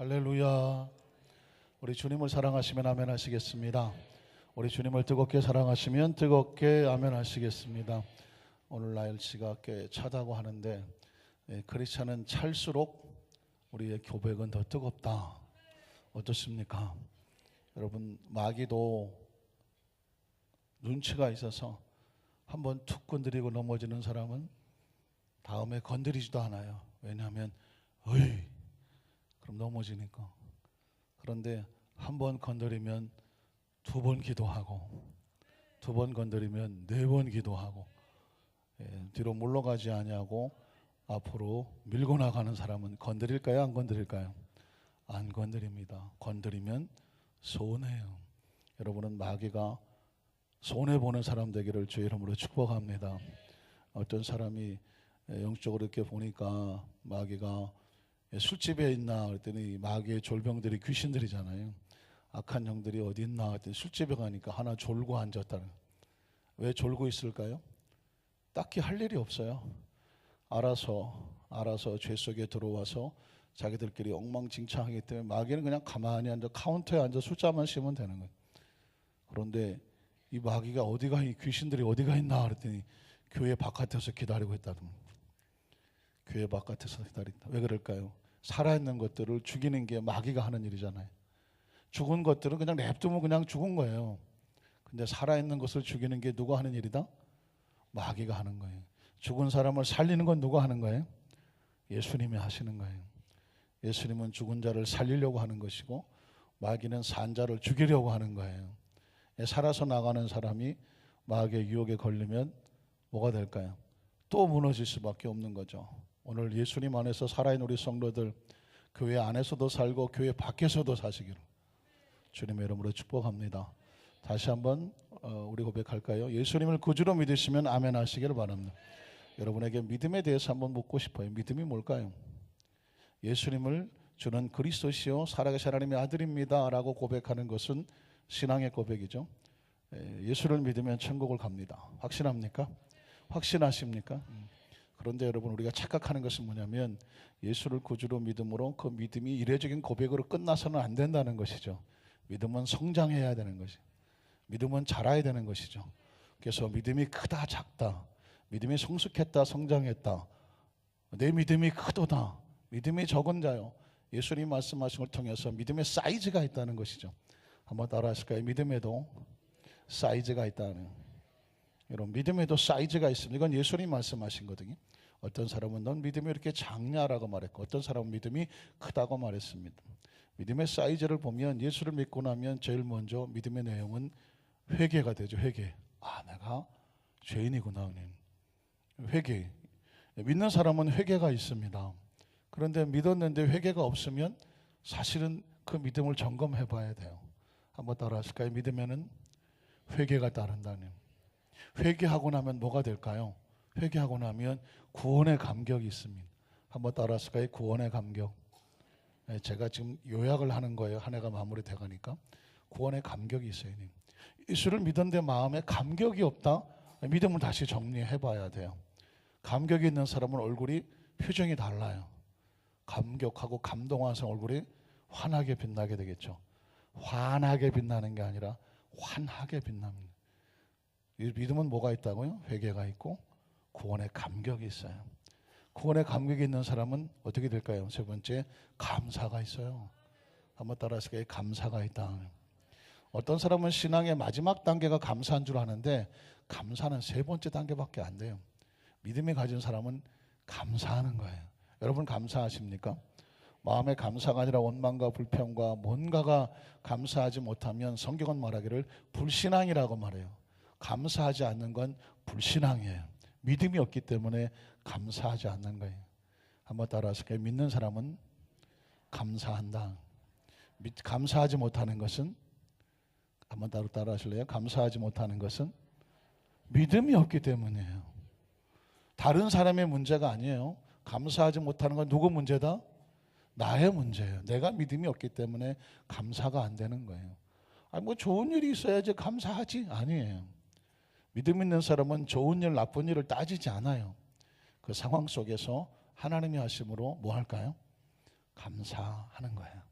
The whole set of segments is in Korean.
할렐루야. 우리 주님을 사랑하시면 아멘 하시겠습니다. 우리 주님을 뜨겁게 사랑하시면 뜨겁게 아멘 하시겠습니다. 오늘 날씨가 꽤 차다고 하는데 크리스찬은 찰수록 우리의 교백은 더 뜨겁다. 어떻습니까? 여러분, 마귀도 눈치가 있어서 한번 툭 건드리고 넘어지는 사람은 다음에 건드리지도 않아요. 왜냐하면 그럼 넘어지니까. 그런데 한 번 건드리면 두 번 기도하고, 두 번 건드리면 네 번 기도하고, 뒤로 물러가지 아니하고 앞으로 밀고 나가는 사람은 건드릴까요? 안 건드릴까요? 안 건드립니다. 건드리면 손해요. 여러분은 마귀가 손해보는 사람 되기를 주의 이름으로 축복합니다. 어떤 사람이 영적으로 이렇게 보니까 마귀가 술집에 있나 그랬더니 마귀의 졸병들이 귀신들이잖아요. 악한 영들이 어디 있나 그랬더니 술집에 가니까 하나 졸고 앉았다는. 왜 졸고 있을까요? 딱히 할 일이 없어요. 알아서 죄 속에 들어와서 자기들끼리 엉망진창하기 때문에 마귀는 그냥 가만히 앉아 카운터에 앉아 숫자만 씌우면 되는 거예요. 그런데 이 마귀가 어디가, 이 귀신들이 어디가 있나 그랬더니 교회 바깥에서 기다리고 있다던가. 교회 바깥에서 기다린다. 왜 그럴까요? 살아있는 것들을 죽이는 게 마귀가 하는 일이잖아요. 죽은 것들은 그냥 냅두면 그냥 죽은 거예요. 근데 살아있는 것을 죽이는 게 누가 하는 일이다? 마귀가 하는 거예요. 죽은 사람을 살리는 건 누가 하는 거예요? 예수님이 하시는 거예요. 예수님은 죽은 자를 살리려고 하는 것이고 마귀는 산 자를 죽이려고 하는 거예요. 살아서 나가는 사람이 마귀의 유혹에 걸리면 뭐가 될까요? 또 무너질 수밖에 없는 거죠. 오늘 예수님 안에서 살아있는 우리 성도들, 교회 안에서도 살고 교회 밖에서도 사시기를 주님의 이름으로 축복합니다. 다시 한번 우리 고백할까요? 예수님을 구주로 믿으시면 아멘 하시기를 바랍니다. 여러분에게 믿음에 대해서 한번 묻고 싶어요. 믿음이 뭘까요? 예수님을 주는 그리스도시요 살아계신 하나님의 아들입니다 라고 고백하는 것은 신앙의 고백이죠. 예수를 믿으면 천국을 갑니다. 확신합니까? 확신하십니까? 그런데 여러분, 우리가 착각하는 것은 뭐냐면 예수를 구주로 믿음으로 그 믿음이 이례적인 고백으로 끝나서는 안 된다는 것이죠. 믿음은 성장해야 되는 것이, 믿음은 자라야 되는 것이죠. 그래서 믿음이 크다 작다, 믿음이 성숙했다 성장했다, 내 믿음이 크도다, 믿음이 적은 자요, 예수님 말씀하신 걸 통해서 믿음의 사이즈가 있다는 것이죠. 한번 따라 하실까요? 믿음에도 사이즈가 있다는. 여러분, 믿음에도 사이즈가 있습니다. 이건 예수님 말씀하신 거거든요. 어떤 사람은 넌 믿음이 이렇게 작냐라고 말했고, 어떤 사람은 믿음이 크다고 말했습니다. 믿음의 사이즈를 보면 예수를 믿고 나면 제일 먼저 믿음의 내용은 회개가 되죠. 회개. 내가 죄인이구나. 회개. 믿는 사람은 회개가 있습니다. 그런데 믿었는데 회개가 없으면 사실은 그 믿음을 점검해 봐야 돼요. 한번 따라 하실까요? 믿음에는 회개가 따른다는. 회개하고 나면 뭐가 될까요? 회개하고 나면 구원의 감격이 있습니다. 한번 따라 하실까요? 구원의 감격. 제가 지금 요약을 하는 거예요. 한 해가 마무리돼 가니까. 구원의 감격이 있어요. 예수를 믿었는데 마음에 감격이 없다? 믿음을 다시 정리해 봐야 돼요. 감격이 있는 사람은 얼굴이 표정이 달라요. 감격하고 감동한 사람 얼굴이 환하게 빛나게 되겠죠. 환하게 빛나는 게 아니라 환하게 빛납니다. 믿음은 뭐가 있다고요? 회개가 있고 구원의 감격이 있어요. 구원의 감격이 있는 사람은 어떻게 될까요? 세 번째, 감사가 있어요. 한번 따라 하실까요? 감사가 있다. 어떤 사람은 신앙의 마지막 단계가 감사한 줄 아는데 감사는 세 번째 단계밖에 안 돼요. 믿음이 가진 사람은 감사하는 거예요. 여러분 감사하십니까? 마음의 감사가 아니라 원망과 불평과 뭔가가 감사하지 못하면 성경은 말하기를 불신앙이라고 말해요. 감사하지 않는 건 불신앙이에요. 믿음이 없기 때문에 감사하지 않는 거예요. 한번 따라하실까요? 믿는 사람은 감사한다. 감사하지 못하는 것은, 한번 따라하실래요? 감사하지 못하는 것은 믿음이 없기 때문이에요. 다른 사람의 문제가 아니에요. 감사하지 못하는 건 누구 문제다? 나의 문제예요. 내가 믿음이 없기 때문에 감사가 안 되는 거예요. 뭐 좋은 일이 있어야지 감사하지? 아니에요. 믿음 있는 사람은 좋은 일, 나쁜 일을 따지지 않아요. 그 상황 속에서 하나님이 하심으로 뭐 할까요? 감사하는 거예요.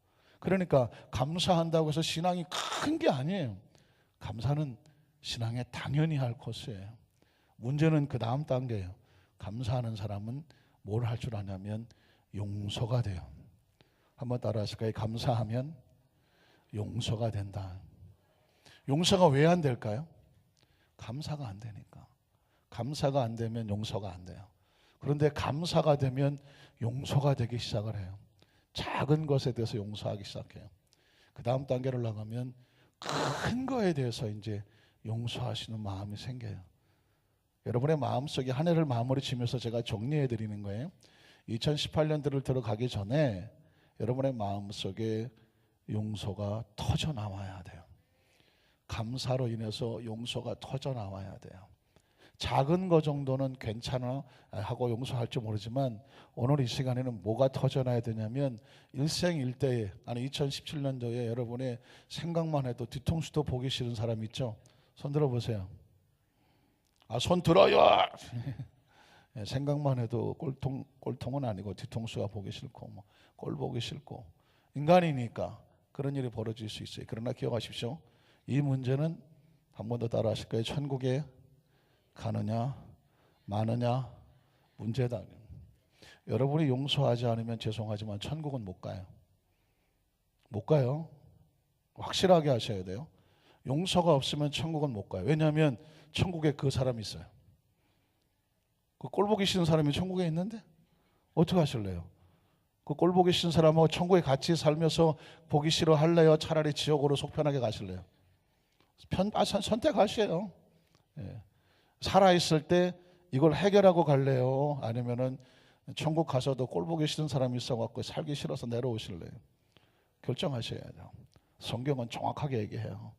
그러니까 감사한다고 해서 신앙이 큰 게 아니에요. 감사는 신앙에 당연히 할 코스예요. 문제는 그 다음 단계예요. 감사하는 사람은 뭘 할 줄 아냐면 용서가 돼요. 한번 따라하실까요? 감사하면 용서가 된다. 용서가 왜 안 될까요? 감사가 안 되니까. 감사가 안 되면 용서가 안 돼요. 그런데 감사가 되면 용서가 되기 시작을 해요. 작은 것에 대해서 용서하기 시작해요. 그 다음 단계를 나가면 큰 거에 대해서 이제 용서하시는 마음이 생겨요. 여러분의 마음속에 한 해를 마무리 지면서 제가 정리해 드리는 거예요. 2018년도를 들어가기 전에 여러분의 마음속에 용서가 터져 나와야 돼요. 감사로 인해서 용서가 터져 나와야 돼요. 작은 거 정도는 괜찮아 하고 용서할지 모르지만 오늘 이 시간에는 뭐가 터져나야 되냐면 일생일대에, 아니 2017년도에 여러분의 생각만 해도 뒤통수도 보기 싫은 사람 있죠? 손 들어보세요. 손 들어요. 생각만 해도 꼴통은 아니고 뒤통수가 보기 싫고 뭐 꼴 보기 싫고 인간이니까 그런 일이 벌어질 수 있어요. 그러나 기억하십시오. 이 문제는 한 번 더 따라하실 거예요. 천국에 가느냐 마느냐 문제다. 여러분이 용서하지 않으면 죄송하지만 천국은 못 가요. 못 가요. 확실하게 하셔야 돼요. 용서가 없으면 천국은 못 가요. 왜냐하면 천국에 그 사람이 있어요. 그 꼴보기 싫은 사람이 천국에 있는데 어떻게 하실래요? 그 꼴보기 싫은 사람하고 천국에 같이 살면서 보기 싫어 할래요? 차라리 지옥으로 속 편하게 가실래요? 선택하셔요. 예. 살아있을 때 이걸 해결하고 갈래요? 아니면은 천국 가서도 꼴보기 싫은 사람이 있어갖고 살기 싫어서 내려오실래요? 결정하셔야죠. 성경은 정확하게 얘기해요.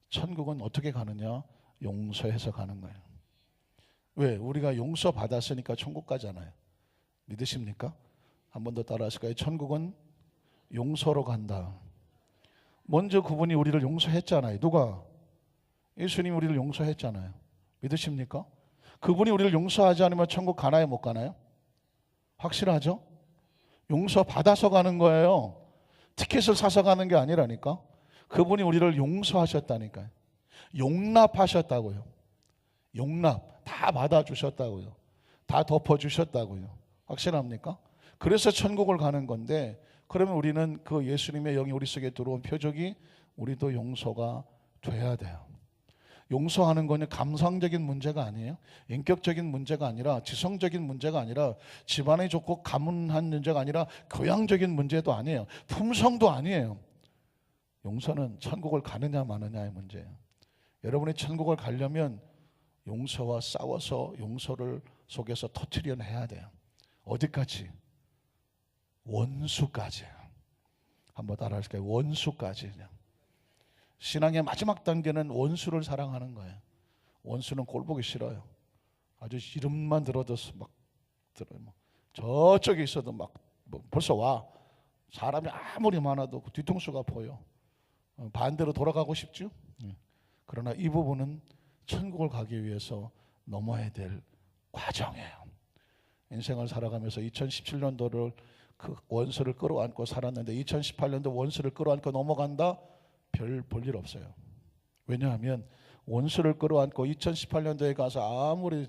천국은 어떻게 가느냐? 용서해서 가는 거예요. 왜? 우리가 용서 받았으니까 천국 가잖아요. 믿으십니까? 한 번 더 따라하실까요? 천국은 용서로 간다. 먼저 그분이 우리를 용서했잖아요. 누가? 예수님이 우리를 용서했잖아요. 믿으십니까? 그분이 우리를 용서하지 않으면 천국 가나요? 못 가나요? 확실하죠? 용서 받아서 가는 거예요. 티켓을 사서 가는 게 아니라니까. 그분이 우리를 용서하셨다니까요. 용납하셨다고요. 용납 다 받아주셨다고요. 다 덮어주셨다고요. 확실합니까? 그래서 천국을 가는 건데, 그러면 우리는 그 예수님의 영이 우리 속에 들어온 표적이 우리도 용서가 돼야 돼요. 용서하는 거는 감성적인 문제가 아니에요. 인격적인 문제가 아니라, 지성적인 문제가 아니라, 집안이 좋고 가문한 문제가 아니라, 교양적인 문제도 아니에요. 품성도 아니에요. 용서는 천국을 가느냐 마느냐의 문제예요. 여러분이 천국을 가려면 용서와 싸워서 용서를 속에서 터뜨려내야 돼요. 어디까지? 원수까지. 한번 따라 하실까요? 원수까지. 그냥. 신앙의 마지막 단계는 원수를 사랑하는 거예요. 원수는 꼴보기 싫어요. 아주 이름만 들어도 막 들어요. 저쪽에 있어도 막 벌써 와. 사람이 아무리 많아도 뒤통수가 보여. 반대로 돌아가고 싶죠? 그러나 이 부분은 천국을 가기 위해서 넘어야 될 과정이에요. 인생을 살아가면서 2017년도를 그 원수를 끌어안고 살았는데 2018년도 원수를 끌어안고 넘어간다? 별 볼 일 없어요. 왜냐하면 원수를 끌어안고 2018년도에 가서 아무리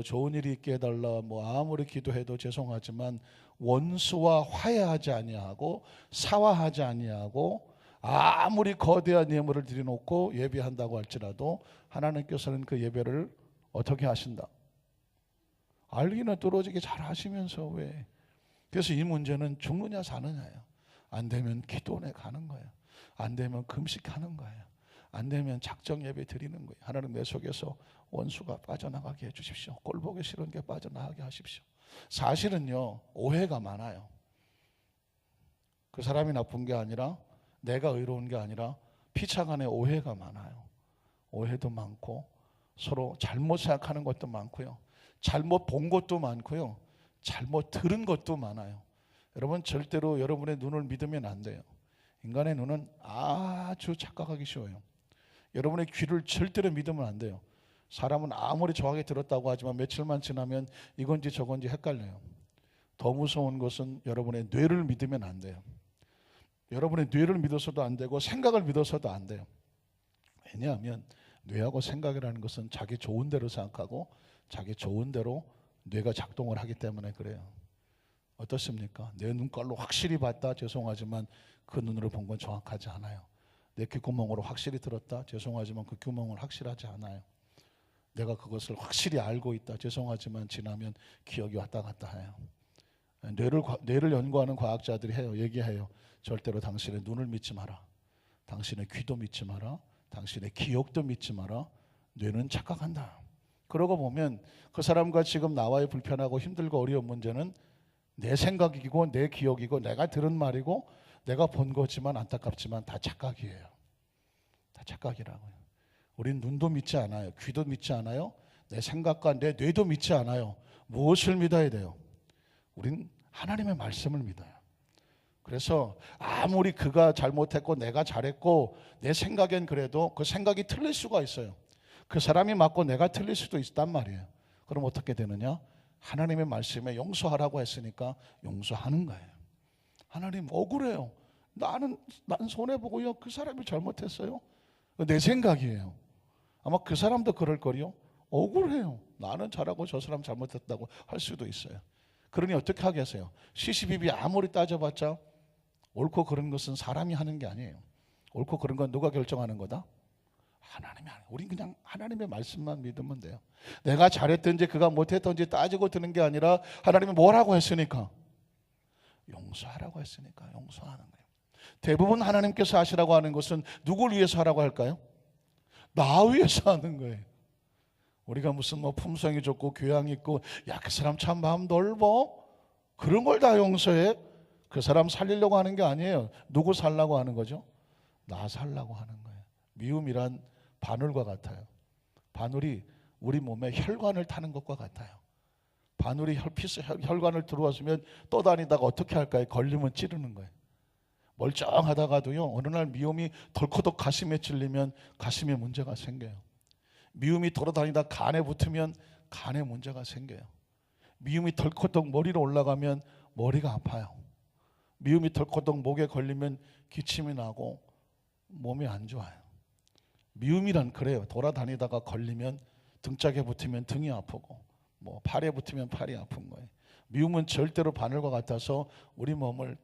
좋은 일이 있게 해달라 아무리 기도해도 죄송하지만 원수와 화해하지 아니하고 사화하지 아니하고 아무리 거대한 예물을 드려놓고 예배한다고 할지라도 하나님께서는 그 예배를 어떻게 하신다? 알기는 뚫어지게 잘 하시면서 왜? 그래서 이 문제는 죽느냐 사느냐예요. 안 되면 기도원에 가는 거예요. 안 되면 금식하는 거예요. 안 되면 작정 예배 드리는 거예요. 하나님 내 속에서 원수가 빠져나가게 해주십시오. 꼴보기 싫은 게 빠져나가게 하십시오. 사실은요, 오해가 많아요. 그 사람이 나쁜 게 아니라 내가 의로운 게 아니라 피차간에 오해가 많아요. 오해도 많고 서로 잘못 생각하는 것도 많고요. 잘못 본 것도 많고요. 잘못 들은 것도 많아요. 여러분 절대로 여러분의 눈을 믿으면 안 돼요. 인간의 눈은 아주 착각하기 쉬워요. 여러분의 귀를 절대로 믿으면 안 돼요. 사람은 아무리 정확하게 들었다고 하지만 며칠만 지나면 이건지 저건지 헷갈려요. 더 무서운 것은 여러분의 뇌를 믿으면 안 돼요. 여러분의 뇌를 믿어서도 안 되고 생각을 믿어서도 안 돼요. 왜냐하면 뇌하고 생각이라는 것은 자기 좋은 대로 생각하고 자기 좋은 대로 뇌가 작동을 하기 때문에 그래요. 어떻습니까? 내 눈깔로 확실히 봤다. 죄송하지만 그 눈으로 본 건 정확하지 않아요. 내 귓구멍으로 확실히 들었다. 죄송하지만 그 귓구멍은 확실하지 않아요. 내가 그것을 확실히 알고 있다. 죄송하지만 지나면 기억이 왔다 갔다 해요. 뇌를 연구하는 과학자들이 얘기해요. 절대로 당신의 눈을 믿지 마라. 당신의 귀도 믿지 마라. 당신의 기억도 믿지 마라. 뇌는 착각한다. 그러고 보면 그 사람과 지금 나와의 불편하고 힘들고 어려운 문제는 내 생각이고 내 기억이고 내가 들은 말이고 내가 본 거지만 안타깝지만 다 착각이에요. 다 착각이라고요. 우린 눈도 믿지 않아요. 귀도 믿지 않아요. 내 생각과 내 뇌도 믿지 않아요. 무엇을 믿어야 돼요? 우린 하나님의 말씀을 믿어요. 그래서 아무리 그가 잘못했고 내가 잘했고 내 생각엔 그래도 그 생각이 틀릴 수가 있어요. 그 사람이 맞고 내가 틀릴 수도 있단 말이에요. 그럼 어떻게 되느냐? 하나님의 말씀에 용서하라고 했으니까 용서하는 거예요. 하나님 억울해요. 난 손해보고요. 그 사람이 잘못했어요. 내 생각이에요. 아마 그 사람도 그럴 거리요. 억울해요. 나는 잘하고 저 사람 잘못했다고 할 수도 있어요. 그러니 어떻게 하겠어요? 시시비비 아무리 따져봤자 옳고 그른 것은 사람이 하는 게 아니에요. 옳고 그른 건 누가 결정하는 거다? 하나님이 하는 거예요. 우린 그냥 하나님의 말씀만 믿으면 돼요. 내가 잘했든지 그가 못했든지 따지고 드는 게 아니라 하나님이 뭐라고 했으니까 용서하라고 했으니까 용서하는 거예요. 대부분 하나님께서 하시라고 하는 것은 누구를 위해서 하라고 할까요? 나 위해서 하는 거예요. 우리가 무슨 품성이 좋고 교양이 있고 야 그 사람 참 마음 넓어 그런 걸 다 용서해? 그 사람 살리려고 하는 게 아니에요. 누구 살라고 하는 거죠? 나 살라고 하는 거예요. 미움이란 바늘과 같아요. 바늘이 우리 몸에 혈관을 타는 것과 같아요. 바늘이 혈관을 들어왔으면 떠다니다가 어떻게 할까요? 걸리면 찌르는 거예요. 멀쩡하다가도요 어느 날 미움이 덜커덕 가슴에 찔리면 가슴에 문제가 생겨요. 미움이 돌아다니다 간에 붙으면 간에 문제가 생겨요. 미움이 덜커덕 머리로 올라가면 머리가 아파요. 미움이 덜커덕 목에 걸리면 기침이 나고 몸이 안 좋아요. 미움이란 그래요. 돌아다니다가 걸리면 등짝에 붙으면 등이 아프고 팔에 붙으면 팔이 아픈 거예요. 미움은 절대로 바늘과 같아서 우리 몸을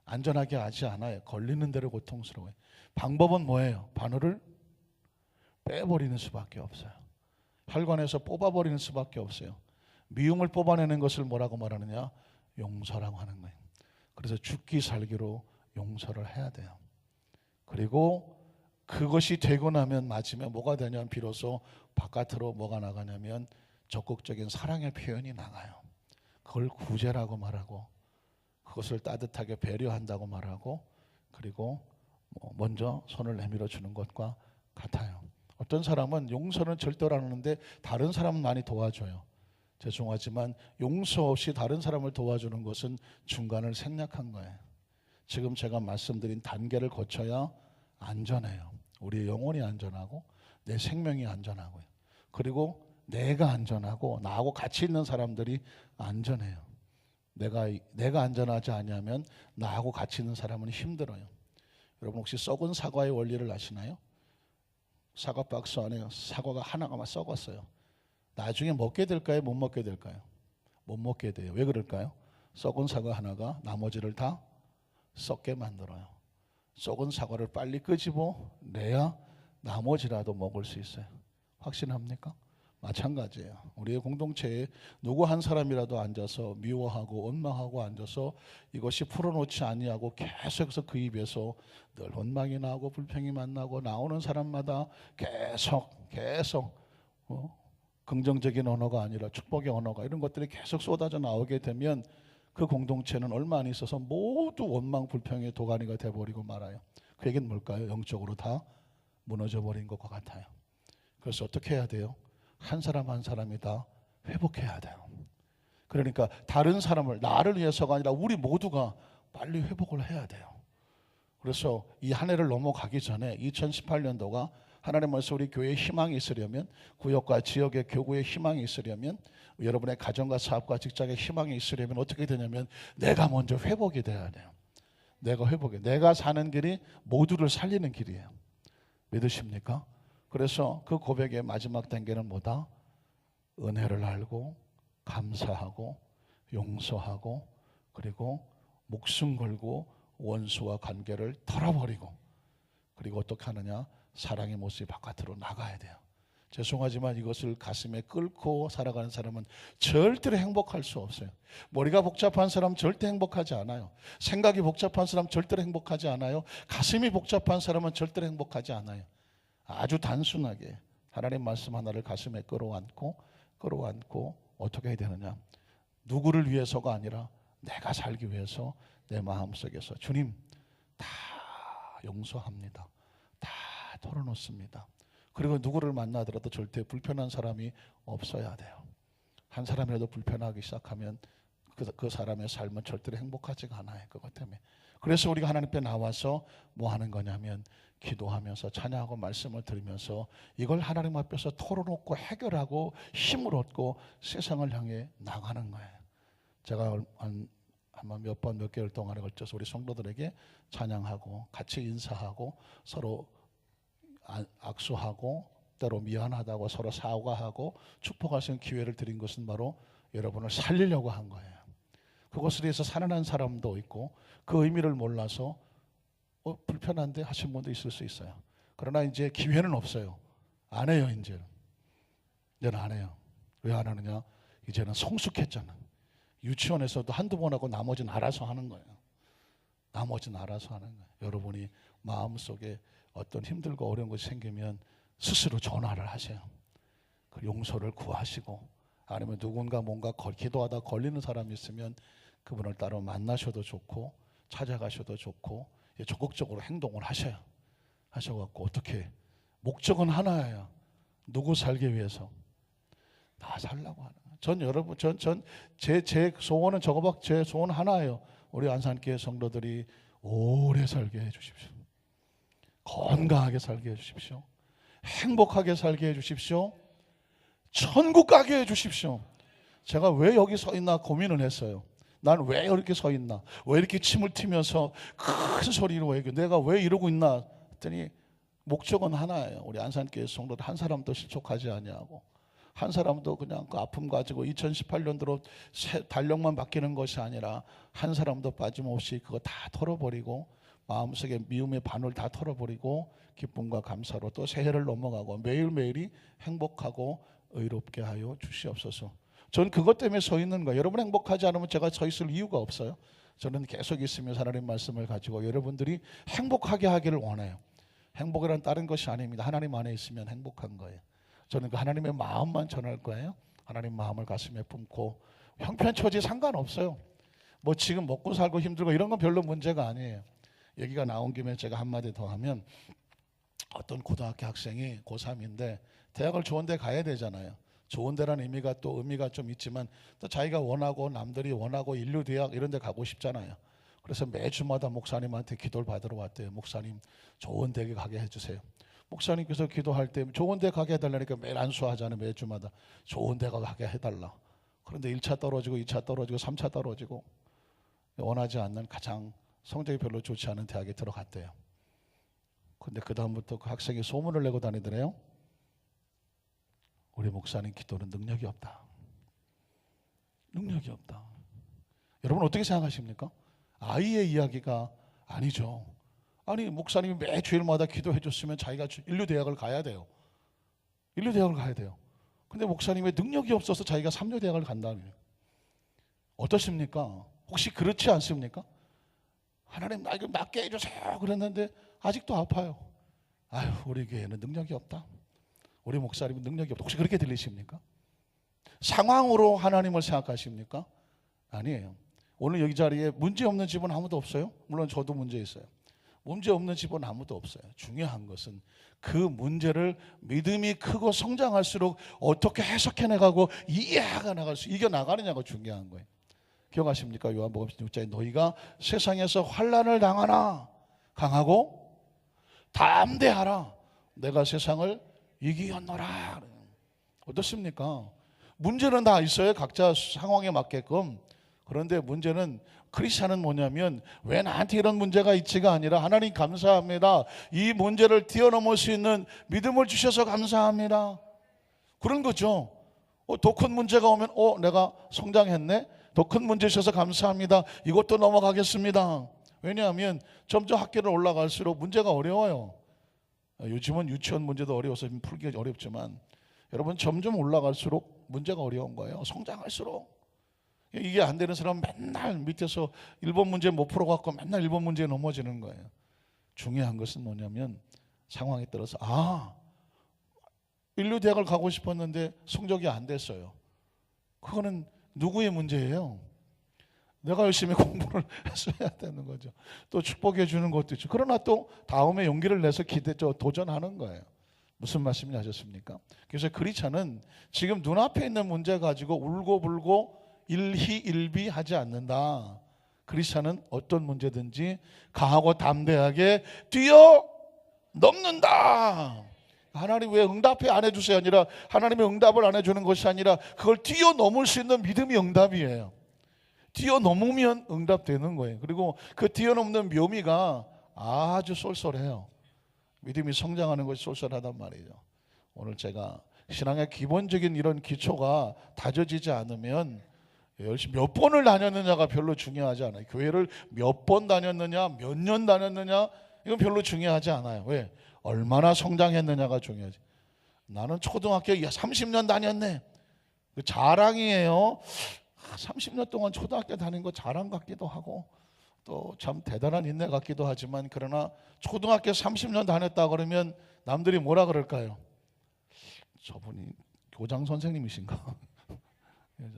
안전하게 하지 않아요. 걸리는 대로 고통스러워요. 방법은 뭐예요? 바늘을 빼버리는 수밖에 없어요. 혈관에서 뽑아버리는 수밖에 없어요. 미움을 뽑아내는 것을 뭐라고 말하느냐? 용서라고 하는 거예요. 그래서 죽기 살기로 용서를 해야 돼요. 그리고 그것이 되고 나면 맞으면 뭐가 되냐면 비로소 바깥으로 뭐가 나가냐면 적극적인 사랑의 표현이 나가요. 그걸 구제라고 말하고 그것을 따뜻하게 배려한다고 말하고 그리고 먼저 손을 내밀어 주는 것과 같아요. 어떤 사람은 용서는 절대로 안 하는데 다른 사람은 많이 도와줘요. 죄송하지만 용서 없이 다른 사람을 도와주는 것은 중간을 생략한 거예요. 지금 제가 말씀드린 단계를 거쳐야 안전해요. 우리의 영혼이 안전하고 내 생명이 안전하고요. 그리고 내가 안전하고 나하고 같이 있는 사람들이 안전해요. 내가 안전하지 않으면 나하고 같이 있는 사람은 힘들어요. 여러분 혹시 썩은 사과의 원리를 아시나요? 사과 박스 안에 사과가 하나가 막 썩었어요. 나중에 먹게 될까요? 못 먹게 될까요? 못 먹게 돼요. 왜 그럴까요? 썩은 사과 하나가 나머지를 다 썩게 만들어요. 썩은 사과를 빨리 끄집어내야 나머지라도 먹을 수 있어요. 확신합니까? 마찬가지예요. 우리의 공동체에 누구 한 사람이라도 앉아서 미워하고 원망하고 앉아서 이것이 풀어놓지 아니하고 계속해서 그 입에서 늘 원망이 나고 불평이 만나고 나오는 사람마다 계속 긍정적인 언어가 아니라 축복의 언어가 이런 것들이 계속 쏟아져 나오게 되면 그 공동체는 얼마 안 있어서 모두 원망 불평의 도가니가 돼버리고 말아요. 그 얘기는 뭘까요? 영적으로 다 무너져 버린 것과 같아요. 그래서 어떻게 해야 돼요? 한 사람 한 사람이 다 회복해야 돼요. 그러니까 다른 사람을 나를 위해서가 아니라 우리 모두가 빨리 회복을 해야 돼요. 그래서 이 한 해를 넘어가기 전에 2018년도가 하나님 말씀 우리 교회에 희망이 있으려면, 구역과 지역의 교구에 희망이 있으려면, 여러분의 가정과 사업과 직장에 희망이 있으려면 어떻게 되냐면 내가 먼저 회복이 돼야 돼요. 내가 사는 길이 모두를 살리는 길이에요. 믿으십니까? 그래서 그 고백의 마지막 단계는 뭐다? 은혜를 알고 감사하고 용서하고 그리고 목숨 걸고 원수와 관계를 털어버리고, 그리고 어떻게 하느냐? 사랑의 모습이 바깥으로 나가야 돼요. 죄송하지만 이것을 가슴에 끓고 살아가는 사람은 절대로 행복할 수 없어요. 머리가 복잡한 사람 절대 행복하지 않아요. 생각이 복잡한 사람 절대로 행복하지 않아요. 가슴이 복잡한 사람은 절대로 행복하지 않아요. 아주 단순하게 하나님 말씀 하나를 가슴에 끌어안고 어떻게 해야 되느냐? 누구를 위해서가 아니라 내가 살기 위해서 내 마음속에서 주님 다 용서합니다. 다 털어놓습니다. 그리고 누구를 만나더라도 절대 불편한 사람이 없어야 돼요. 한 사람이라도 불편하기 시작하면 그 사람의 삶은 절대로 행복하지가 않아요. 그것 때문에. 그래서 우리가 하나님 앞에 나와서 뭐 하는 거냐면 기도하면서 찬양하고 말씀을 들으면서 이걸 하나님 앞에서 털어놓고 해결하고 힘을 얻고 세상을 향해 나가는 거예요. 제가 아마 몇 개월 동안에 걸쳐서 우리 성도들에게 찬양하고 같이 인사하고 서로 악수하고 때로 미안하다고 서로 사과하고 축복할 수 있는 기회를 드린 것은 바로 여러분을 살리려고 한 거예요. 그것에 대해서 살아난 사람도 있고 그 의미를 몰라서 불편한데 하신 분도 있을 수 있어요. 그러나 이제 기회는 없어요. 안 해요. 이제는 안 해요. 왜 안 하느냐? 이제는 성숙했잖아. 유치원에서도 한두 번 하고 나머지는 알아서 하는 거예요. 여러분이 마음속에 어떤 힘들고 어려운 것이 생기면 스스로 전화를 하세요. 그 용서를 구하시고, 아니면 누군가 뭔가 기도하다 걸리는 사람이 있으면 그분을 따로 만나셔도 좋고 찾아가셔도 좋고 적극적으로 행동을 하셔갖고 어떻게 목적은 하나예요. 누구 살기 위해서? 나 살라고 하는 거예요. 제 소원은 제 소원 하나예요. 우리 안산교회 성도들이 오래 살게 해주십시오. 건강하게 살게 해주십시오. 행복하게 살게 해주십시오. 천국 가게 해주십시오. 제가 왜 여기 서 있나 고민을 했어요. 난 왜 이렇게 서 있나? 왜 이렇게 침을 튀면서 큰 소리로 내가 왜 이러고 있나 했더니 목적은 하나예요. 우리 안산교회 성도들 한 사람도 실족하지 아니하고, 한 사람도 그냥 그 아픔 가지고 2018년도로 달력만 바뀌는 것이 아니라 한 사람도 빠짐없이 그거 다 털어버리고 마음속에 미움의 반을 다 털어버리고 기쁨과 감사로 또 새해를 넘어가고 매일매일이 행복하고 의롭게 하여 주시옵소서. 저는 그것 때문에 서 있는 거예요. 여러분 행복하지 않으면 제가 서 있을 이유가 없어요. 저는 계속 있으면서 하나님 말씀을 가지고 여러분들이 행복하게 하기를 원해요. 행복이란 다른 것이 아닙니다. 하나님 안에 있으면 행복한 거예요. 저는 그 하나님의 마음만 전할 거예요. 하나님 마음을 가슴에 품고 형편처지 상관없어요. 뭐 지금 먹고 살고 힘들고 이런 건 별로 문제가 아니에요. 얘기가 나온 김에 제가 한마디 더 하면, 어떤 고등학교 학생이 고3인데 대학을 좋은 데 가야 되잖아요. 좋은 데라는 의미가 좀 있지만 또 자기가 원하고 남들이 원하고 인류대학 이런 데 가고 싶잖아요. 그래서 매주마다 목사님한테 기도를 받으러 왔대요. 목사님 좋은 데 가게 해주세요. 목사님께서 기도할 때 좋은 데 가게 해달라니까 매일 안수하잖아요. 매주마다 좋은 데 가게 해달라. 그런데 1차 떨어지고 2차 떨어지고 3차 떨어지고 원하지 않는 가장 성적이 별로 좋지 않은 대학에 들어갔대요. 근데 그 다음부터 그 학생이 소문을 내고 다니더래요. 우리 목사님 기도는 능력이 없다. 여러분 어떻게 생각하십니까? 아이의 이야기가 아니죠. 아니 목사님이 매 주일마다 기도해 줬으면 자기가 인류대학을 가야 돼요. 근데 목사님의 능력이 없어서 자기가 삼류대학을 간다면 어떠십니까? 혹시 그렇지 않습니까? 하나님 나 이거 낫게 해주세요 그랬는데 아직도 아파요. 아유 우리 교회는 능력이 없다. 우리 목사님은 능력이 없다. 혹시 그렇게 들리십니까? 상황으로 하나님을 생각하십니까? 아니에요. 오늘 여기 자리에 문제 없는 집은 아무도 없어요. 물론 저도 문제 있어요. 문제 없는 집은 아무도 없어요. 중요한 것은 그 문제를 믿음이 크고 성장할수록 어떻게 해석해나가고 이해가 이겨나가느냐가 중요한 거예요. 기억하십니까? 요한복음 16장에 너희가 세상에서 환난을 당하나 강하고 담대하라. 내가 세상을 이기었노라. 어떻습니까? 문제는 다 있어요. 각자 상황에 맞게끔. 그런데 문제는 크리스찬은 뭐냐면 왜 나한테 이런 문제가 있지가 아니라 하나님 감사합니다. 이 문제를 뛰어넘을 수 있는 믿음을 주셔서 감사합니다. 그런 거죠. 더 큰 문제가 오면 내가 성장했네. 더 큰 문제 주셔서 감사합니다. 이것도 넘어가겠습니다. 왜냐하면 점점 학교를 올라갈수록 문제가 어려워요. 요즘은 유치원 문제도 어려워서 풀기 어렵지만 여러분 점점 올라갈수록 문제가 어려운 거예요. 성장할수록. 이게 안 되는 사람은 맨날 밑에서 1번 문제 못 풀어갖고 맨날 1번 문제에 넘어지는 거예요. 중요한 것은 뭐냐면 상황에 따라서 인류대학을 가고 싶었는데 성적이 안 됐어요. 그거는 누구의 문제예요? 내가 열심히 공부를 했어야 되는 거죠. 또 축복해 주는 것도 있죠. 그러나 또 다음에 용기를 내서 도전하는 거예요. 무슨 말씀인지 아셨습니까? 그래서 크리스찬은 지금 눈앞에 있는 문제 가지고 울고불고 일희일비하지 않는다. 크리스찬은 어떤 문제든지 강하고 담대하게 뛰어넘는다. 하나님 왜 응답해 안 해주세요? 아니라 하나님의 응답을 안 해주는 것이 아니라 그걸 뛰어넘을 수 있는 믿음이 응답이에요. 뛰어넘으면 응답되는 거예요. 그리고 그 뛰어넘는 묘미가 아주 쏠쏠해요. 믿음이 성장하는 것이 쏠쏠하단 말이죠. 오늘 제가 신앙의 기본적인 이런 기초가 다져지지 않으면 열심히 몇 번을 다녔느냐가 별로 중요하지 않아요. 교회를 몇 번 다녔느냐, 몇 년 다녔느냐, 이건 별로 중요하지 않아요. 왜? 얼마나 성장했느냐가 중요하지. 나는 초등학교 30년 다녔네. 그 자랑이에요. 30년 동안 초등학교 다닌 거 자랑 같기도 하고 또 참 대단한 인내 같기도 하지만, 그러나 초등학교 30년 다녔다 그러면 남들이 뭐라 그럴까요? 저분이 교장 선생님이신가?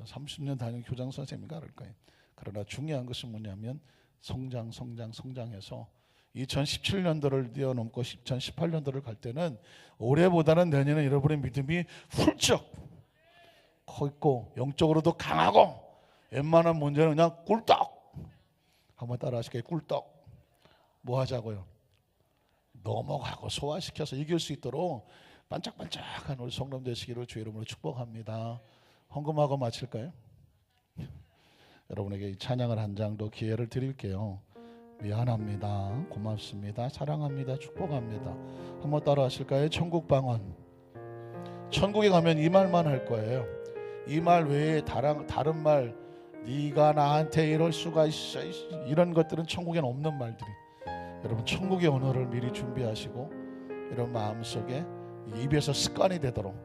30년 다닌 교장 선생님인가 그럴까요? 그러나 중요한 것은 뭐냐면 성장해서 2017년도를 뛰어넘고 2018년도를 갈 때는 올해보다는 내년에 여러분의 믿음이 훌쩍 커 있고 영적으로도 강하고 웬만한 문제는 그냥 꿀떡. 한번 따라 하실게요. 꿀떡. 뭐 하자고요? 넘어가고 소화시켜서 이길 수 있도록 반짝반짝한 우리 성도 되시기를 주의 이름으로 축복합니다. 헌금하고 마칠까요? 여러분에게 이 찬양을 한 장도 기회를 드릴게요. 미안합니다. 고맙습니다. 사랑합니다. 축복합니다. 한번 따라 하실까요? 천국방언. 천국에 가면 이 말만 할 거예요. 이 말 외에 다른 말, 네가 나한테 이럴 수가 있어, 이런 것들은 천국에는 없는 말들이. 여러분 천국의 언어를 미리 준비하시고 이런 마음속에 입에서 습관이 되도록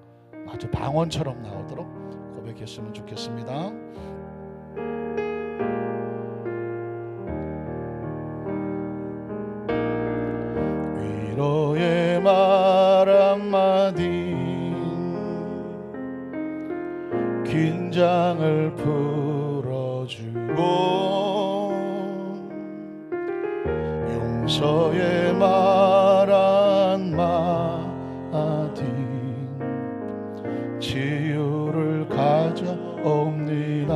아주 방언처럼 나오도록 고백했으면 좋겠습니다. 위로의 말 한마디, 긴장을 풀어주고 용서의 말 한마디, 치유를 가져옵니다.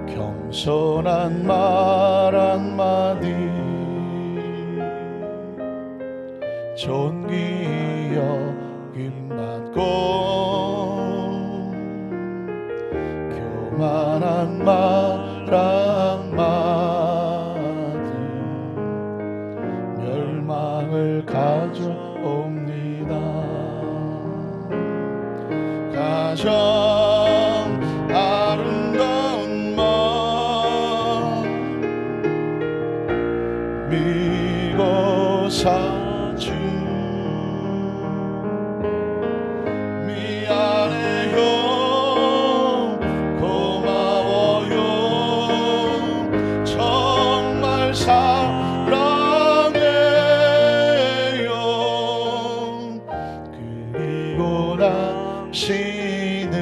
겸손한 말 한마디, 존귀 여김받고 교만한 말 한마디, 멸망을 가져옵니다. 가장 아름다운 마음 믿고 사주, 미안해요, 고마워요, 정말 사랑해요. 그리고 당신을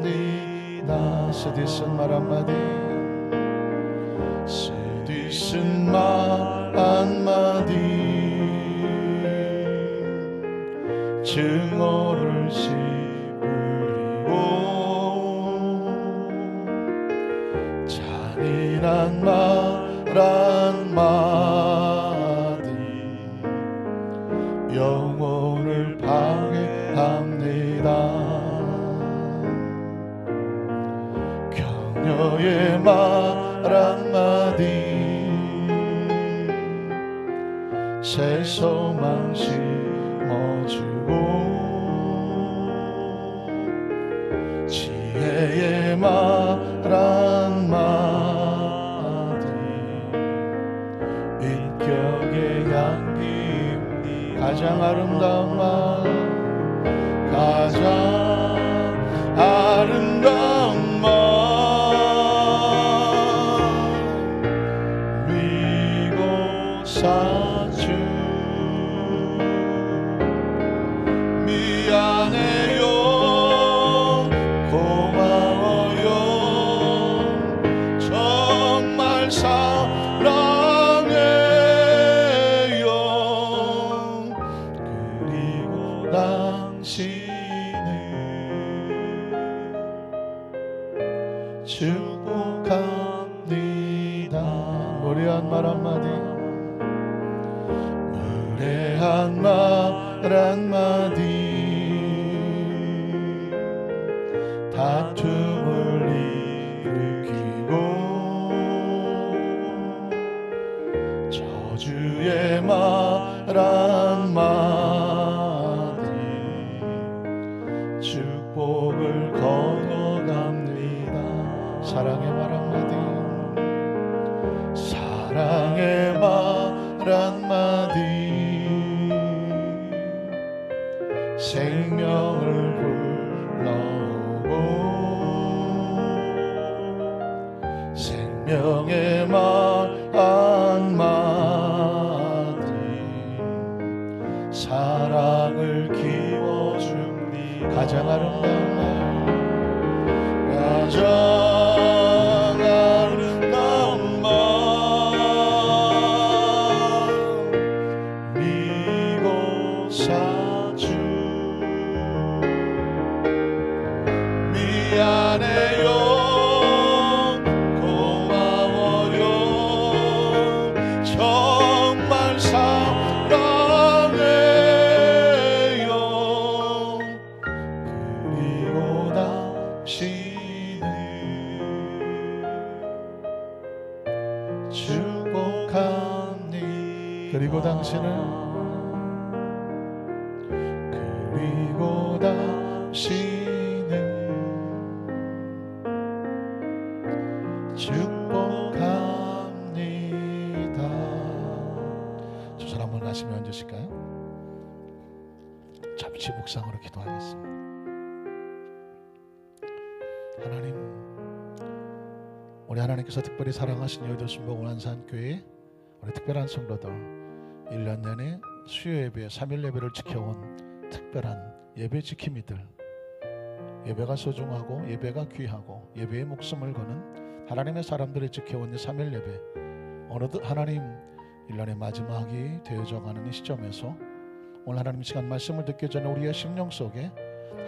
축복합니다. 쓰디쓴 말 한마디, 쓰디쓴 말 한마디, 증오를 씨뿌리고 진한 말 한마디 영혼을 방해합니다. 격려의 말 한마디 새 소망 심어주고 지혜의 말 한마디 인격의 향기 가장 아름다운 말 가장 아름다운 말 미고 사주 미안해요 고마워요 정말 사랑해요 그리고 당신을 축복합니다. 무례한 말 한마디 무례한 말 한마디 다툼을 일으키고 저주의 말 한마디 축복을 거둬갑니다. 사랑의 말 한마디 사랑의 말 한마디 생명을 불러오고 생명의 말 한마디 사랑을 키워줍니다. 가장 아름다운 말 가장 아름다운 말 미고 사주 미안해요 고마워요 정말 사랑해요 그리고 당신을 축복합니다. 그리고 당신을 그리고 당신을 축복합니다. 두 사람 한번 하시면 앉으실까요? 잠시 묵상으로 기도하겠습니다. 하나님, 우리 하나님께서 특별히 사랑하신 여의도 순복 원산교회 우리 특별한 성도들 1년 내내 수요 예배, 3일 예배를 지켜온 특별한 예배 지킴이들, 예배가 소중하고 예배가 귀하고 예배에 목숨을 거는 하나님의 사람들이 지켜온 이 3일 예배, 어느덧 하나님 1년의 마지막이 되어져가는 이 시점에서 오늘 하나님 시간 말씀을 듣기 전에 우리의 심령 속에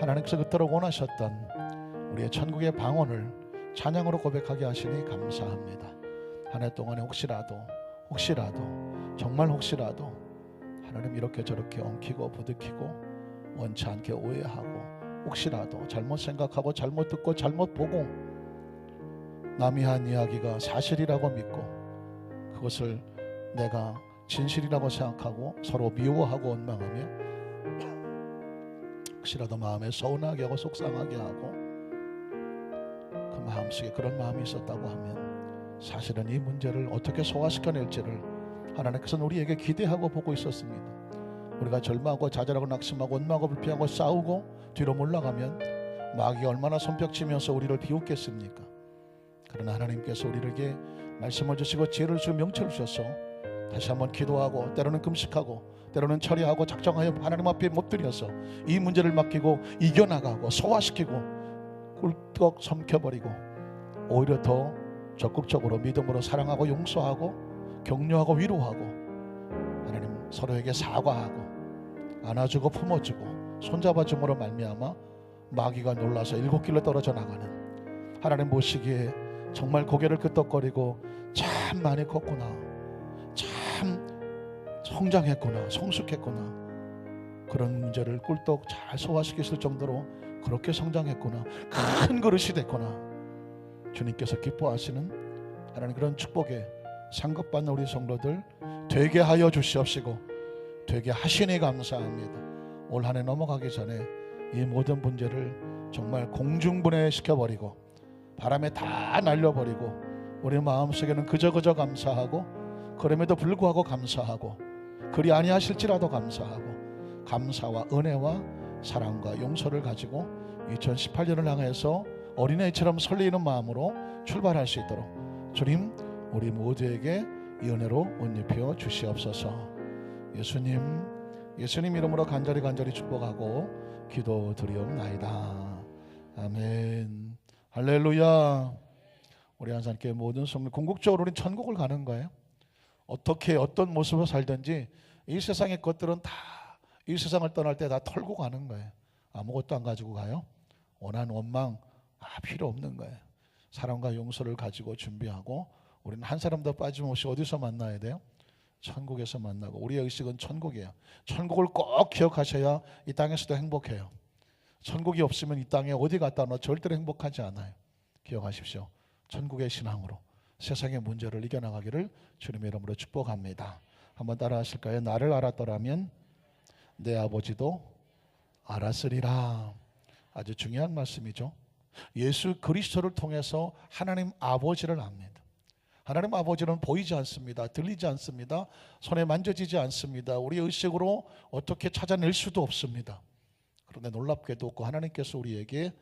하나님께서 그토록 원하셨던 우리의 천국의 방언을 찬양으로 고백하게 하시니 감사합니다. 한 해 동안에 혹시라도 정말 혹시라도 하나님 이렇게 저렇게 엉키고 부득이고 원치 않게 오해하고 혹시라도 잘못 생각하고 잘못 듣고 잘못 보고 남이 한 이야기가 사실이라고 믿고 그것을 내가 진실이라고 생각하고 서로 미워하고 원망하며 혹시라도 마음에 서운하게 하고 속상하게 하고 그 마음속에 그런 마음이 있었다고 하면 사실은 이 문제를 어떻게 소화시켜낼지를 하나님께서는 우리에게 기대하고 보고 있었습니다. 우리가 절망하고 좌절하고 낙심하고 원망하고 불평하고 싸우고 뒤로 몰락하면 마귀가 얼마나 손뼉치면서 우리를 비웃겠습니까? 그러나 하나님께서 우리에게 말씀을 주시고 지혜를 주시고 명철을 주셔서 다시 한번 기도하고 때로는 금식하고 때로는 처리하고 작정하여 하나님 앞에 엎드려서 이 문제를 맡기고 이겨나가고 소화시키고 꿀떡 삼켜버리고 오히려 더 적극적으로 믿음으로 사랑하고 용서하고 격려하고 위로하고 하나님 서로에게 사과하고 안아주고 품어주고 손잡아줌으로 말미암아 마귀가 놀라서 일곱 길로 떨어져 나가는 하나님 보시기에 정말 고개를 끄덕거리고 참 많이 컸구나, 참 성장했구나, 성숙했구나, 그런 문제를 꿀떡 잘 소화시켰을 정도로 그렇게 성장했구나, 큰 그릇이 됐구나. 주님께서 기뻐하시는 하나님 그런 축복에 상급받는 우리 성도들 되게 하여 주시옵시고 되게 하시니 감사합니다. 올 한 해 넘어가기 전에 이 모든 문제를 정말 공중분해시켜버리고 바람에 다 날려버리고 우리 마음속에는 그저 감사하고, 그럼에도 불구하고 감사하고, 그리 아니하실지라도 감사하고, 감사와 은혜와 사랑과 용서를 가지고 2018년을 향해서 어린아이처럼 설레이는 마음으로 출발할 수 있도록 주님 우리 모두에게 이 은혜로 옷 입혀 주시옵소서. 예수님 이름으로 간절히 축복하고 기도드리옵나이다. 아멘. 할렐루야. 우리 한산교회 모든 성도 궁극적으로 우리 천국을 가는 거예요. 어떻게 어떤 모습으로 살든지 이 세상의 것들은 다 이 세상을 떠날 때 다 털고 가는 거예요. 아무것도 안 가지고 가요. 원망 필요 없는 거예요. 사랑과 용서를 가지고 준비하고 우리는 한 사람도 빠짐없이 어디서 만나야 돼요? 천국에서 만나고, 우리의 의식은 천국이에요. 천국을 꼭 기억하셔야 이 땅에서도 행복해요. 천국이 없으면 이 땅에 어디 갔다 와 절대로 행복하지 않아요. 기억하십시오. 천국의 신앙으로 세상의 문제를 이겨나가기를 주님의 이름으로 축복합니다. 한번 따라 하실까요? 나를 알았더라면 내 아버지도 알았으리라. 아주 중요한 말씀이죠. 예수 그리스도를 통해서 하나님 아버지를 압니다. 하나님 아버지는 보이지 않습니다. 들리지 않습니다. 손에 만져지지 않습니다. 우리 의식으로 어떻게 찾아낼 수도 없습니다. 그런데 놀랍게도 하나님께서 우리에게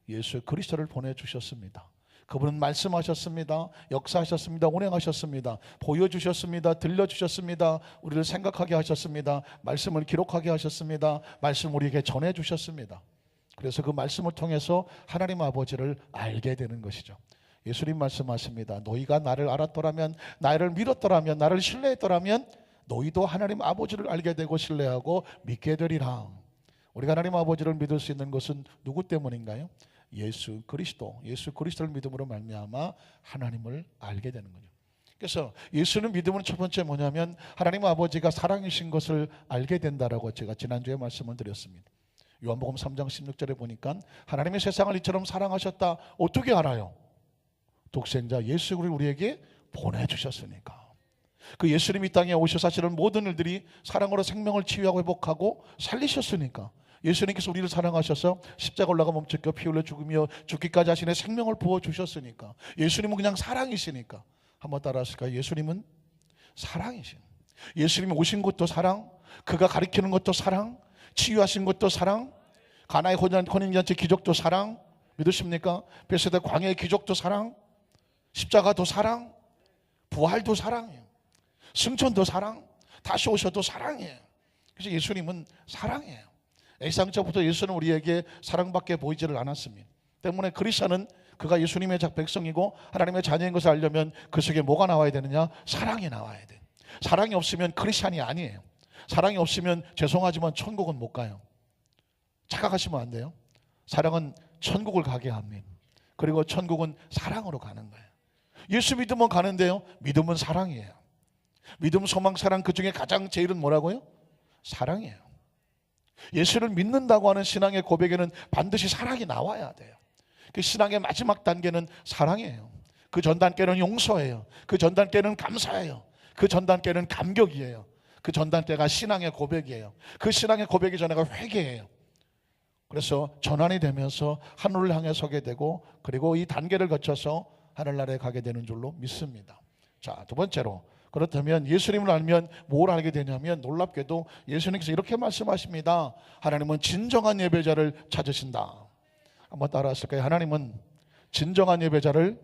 예수 그리스도를 보내주셨습니다. 그분은 말씀하셨습니다. 역사하셨습니다. 운행하셨습니다. 보여주셨습니다. 들려주셨습니다. 우리를 생각하게 하셨습니다. 말씀을 기록하게 하셨습니다. 말씀 우리에게 전해주셨습니다. 그래서 그 말씀을 통해서 하나님 아버지를 알게 되는 것이죠. 예수님 말씀하십니다. 너희가 나를 알았더라면, 나를 믿었더라면, 나를 신뢰했더라면 너희도 하나님 아버지를 알게 되고 신뢰하고 믿게 되리라. 우리가 하나님 아버지를 믿을 수 있는 것은 누구 때문인가요? 예수 그리스도를 믿음으로 말미암아 하나님을 알게 되는 거죠. 그래서 예수는 믿음은 첫 번째 뭐냐면 하나님 아버지가 사랑이신 것을 알게 된다라고 제가 지난주에 말씀을 드렸습니다. 요한복음 3장 16절에 보니까 하나님의 세상을 이처럼 사랑하셨다. 어떻게 알아요? 독생자 예수를 우리에게 보내주셨으니까. 그 예수님이 이 땅에 오셔서 사실은 모든 일들이 사랑으로 생명을 치유하고 회복하고 살리셨으니까. 예수님께서 우리를 사랑하셔서 십자가 올라가 몸짓겨 피 흘려 죽으며 죽기까지 하시는 생명을 부어주셨으니까. 예수님은 그냥 사랑이시니까. 한번 따라 하실까요? 예수님은 사랑이신. 예수님이 오신 것도 사랑, 그가 가리키는 것도 사랑, 치유하신 것도 사랑, 가나의 혼인잔치 기적도 사랑. 믿으십니까? 베세다 광야의 기적도 사랑, 십자가도 사랑, 부활도 사랑이에요. 승천도 사랑, 다시 오셔도 사랑이에요. 그래서 예수님은 사랑이에요. 애상자부터 예수는 우리에게 사랑밖에 보이지를 않았습니다. 때문에 그리스도는 그가 예수님의 백성이고 하나님의 자녀인 것을 알려면 그 속에 뭐가 나와야 되느냐? 사랑이 나와야 돼. 사랑이 없으면 크리스찬이 아니에요. 사랑이 없으면 죄송하지만 천국은 못 가요. 착각하시면 안 돼요. 사랑은 천국을 가게 합니다. 그리고 천국은 사랑으로 가는 거예요. 예수 믿으면 가는데요, 믿음은 사랑이에요. 믿음, 소망, 사랑, 그 중에 가장 제일은 뭐라고요? 사랑이에요. 예수를 믿는다고 하는 신앙의 고백에는 반드시 사랑이 나와야 돼요. 그 신앙의 마지막 단계는 사랑이에요. 그 전 단계는 용서예요. 그 전 단계는 감사예요. 그 전 단계는 감격이에요. 그 전 단계가 신앙의 고백이에요. 그 신앙의 고백이 전에가 회개예요. 그래서 전환이 되면서 하늘을 향해 서게 되고, 그리고 이 단계를 거쳐서 하늘나라에 가게 되는 줄로 믿습니다. 자, 두 번째로, 그렇다면 예수님을 알면 뭘 알게 되냐면, 놀랍게도 예수님께서 이렇게 말씀하십니다. 하나님은 진정한 예배자를 찾으신다. 한번 따라 하실까요? 하나님은 진정한 예배자를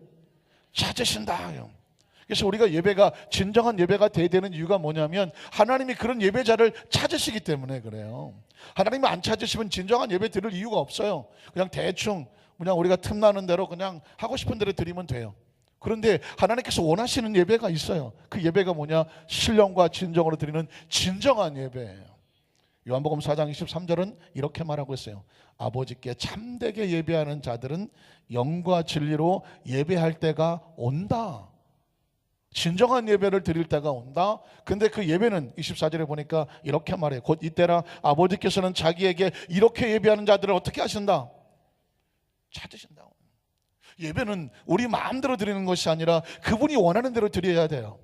찾으신다. 그래서 우리가 예배가 진정한 예배가 돼야 되는 이유가 뭐냐면 하나님이 그런 예배자를 찾으시기 때문에 그래요. 하나님이 안 찾으시면 진정한 예배 드릴 이유가 없어요. 그냥 대충 그냥 우리가 틈나는 대로 그냥 하고 싶은 대로 드리면 돼요. 그런데 하나님께서 원하시는 예배가 있어요. 그 예배가 뭐냐? 신령과 진정으로 드리는 진정한 예배예요. 요한복음 4장 23절은 이렇게 말하고 있어요. 아버지께 참되게 예배하는 자들은 영과 진리로 예배할 때가 온다. 진정한 예배를 드릴 때가 온다. 근데 그 예배는 24절에 보니까 이렇게 말해요. 곧 이때라 아버지께서는 자기에게 이렇게 예배하는 자들을 어떻게 하신다? 찾으신다. 예배는 우리 마음대로 드리는 것이 아니라 그분이 원하는 대로 드려야 돼요.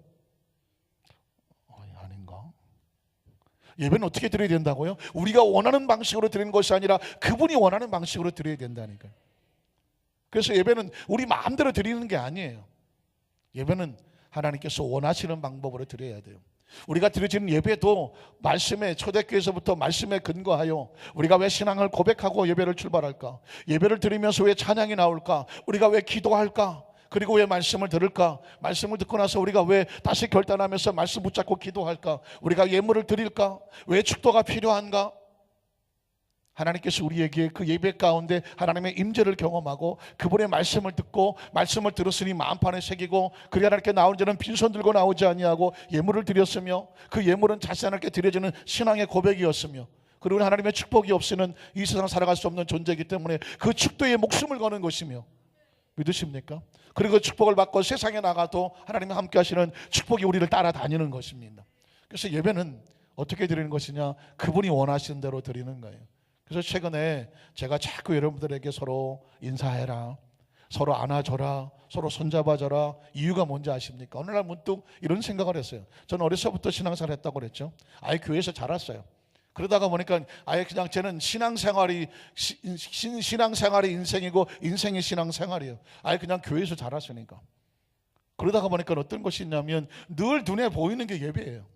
아닌가? 예배는 어떻게 드려야 된다고요? 우리가 원하는 방식으로 드리는 것이 아니라 그분이 원하는 방식으로 드려야 된다니까요. 그래서 예배는 우리 마음대로 드리는 게 아니에요. 예배는 하나님께서 원하시는 방법으로 드려야 돼요. 우리가 드려지는 예배도 말씀에, 초대교회에서부터 말씀에 근거하여 우리가 왜 신앙을 고백하고 예배를 출발할까? 예배를 드리면서 왜 찬양이 나올까? 우리가 왜 기도할까? 그리고 왜 말씀을 들을까? 말씀을 듣고 나서 우리가 왜 다시 결단하면서 말씀 붙잡고 기도할까? 우리가 예물을 드릴까? 왜 축도가 필요한가? 하나님께서 우리에게 그 예배 가운데 하나님의 임재를 경험하고 그분의 말씀을 듣고 말씀을 들었으니 마음판에 새기고 그리 하나님께 나오는 자는 빈손 들고 나오지 아니하고 예물을 드렸으며 그 예물은 자신 하나님께 드려지는 신앙의 고백이었으며 그리고 하나님의 축복이 없이는 이 세상 살아갈 수 없는 존재이기 때문에 그 축도에 목숨을 거는 것이며 믿으십니까? 그리고 그 축복을 받고 세상에 나가도 하나님이 함께 하시는 축복이 우리를 따라다니는 것입니다. 그래서 예배는 어떻게 드리는 것이냐? 그분이 원하시는 대로 드리는 거예요. 그래서 최근에 제가 자꾸 여러분들에게 서로 인사해라, 서로 안아줘라, 서로 손잡아줘라. 이유가 뭔지 아십니까? 어느 날 문득 이런 생각을 했어요. 저는 어려서부터 신앙생활 했다고 그랬죠. 아예 교회에서 자랐어요. 그러다가 보니까 아예 그냥 저는 신앙생활이 인생이고 인생이 신앙생활이에요. 아예 그냥 교회에서 자랐으니까. 그러다가 보니까 어떤 것이 있냐면 늘 눈에 보이는 게 예배예요.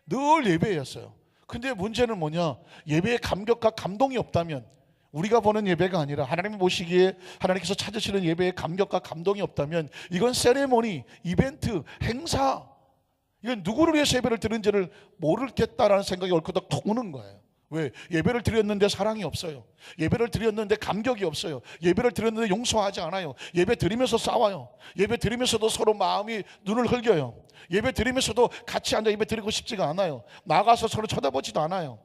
늘 예배였어요. 근데 문제는 뭐냐? 예배의 감격과 감동이 없다면, 우리가 보는 예배가 아니라 하나님이 보시기에 하나님께서 찾으시는 예배의 감격과 감동이 없다면 이건 세레모니, 이벤트, 행사, 이건 누구를 위해서 예배를 드린지를 모르겠다라는 생각이 옳거덕 오는 거예요. 왜? 예배를 드렸는데 사랑이 없어요. 예배를 드렸는데 감격이 없어요. 예배를 드렸는데 용서하지 않아요. 예배 드리면서 싸워요. 예배 드리면서도 서로 마음이 눈을 흘겨요. 예배 드리면서도 같이 앉아 예배 드리고 싶지가 않아요. 나가서 서로 쳐다보지도 않아요.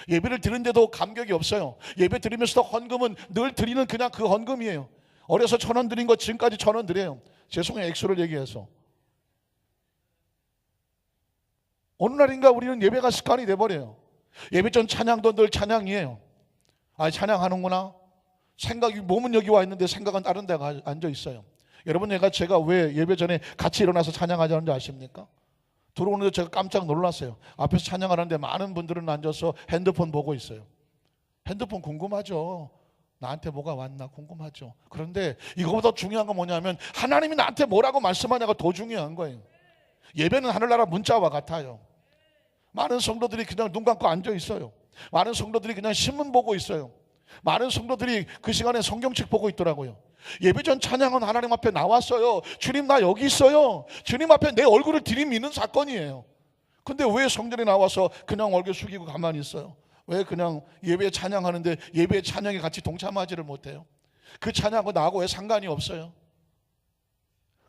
예배를 드리는데도 감격이 없어요. 예배 드리면서도 헌금은 늘 드리는 그냥 그 헌금이에요. 어려서 1,000원 드린 거 지금까지 1,000원 드려요. 죄송해요, 액수를 얘기해서. 어느 날인가 우리는 예배가 습관이 돼버려요. 예배 전 찬양도 늘 찬양이에요. 아, 찬양하는구나. 생각이, 몸은 여기 와 있는데 생각은 다른 데 앉아 있어요. 여러분, 제가 왜 예배 전에 같이 일어나서 찬양하자는지 아십니까? 들어오는데 제가 깜짝 놀랐어요. 앞에서 찬양하는데 많은 분들은 앉아서 핸드폰 보고 있어요. 핸드폰 궁금하죠. 나한테 뭐가 왔나 궁금하죠. 그런데 이거보다 중요한 건 뭐냐면 하나님이 나한테 뭐라고 말씀하냐가 더 중요한 거예요. 예배는 하늘나라 문자와 같아요. 많은 성도들이 그냥 눈 감고 앉아 있어요. 많은 성도들이 그냥 신문 보고 있어요. 많은 성도들이 그 시간에 성경책 보고 있더라고요. 예배 전 찬양은 하나님 앞에 나왔어요. 주님, 나 여기 있어요. 주님 앞에 내 얼굴을 들이미는 사건이에요. 근데 왜 성전에 나와서 그냥 얼굴 숙이고 가만히 있어요? 왜 그냥 예배에 찬양하는데 예배의 찬양에 같이 동참하지를 못해요? 그 찬양하고 나하고 왜 상관이 없어요?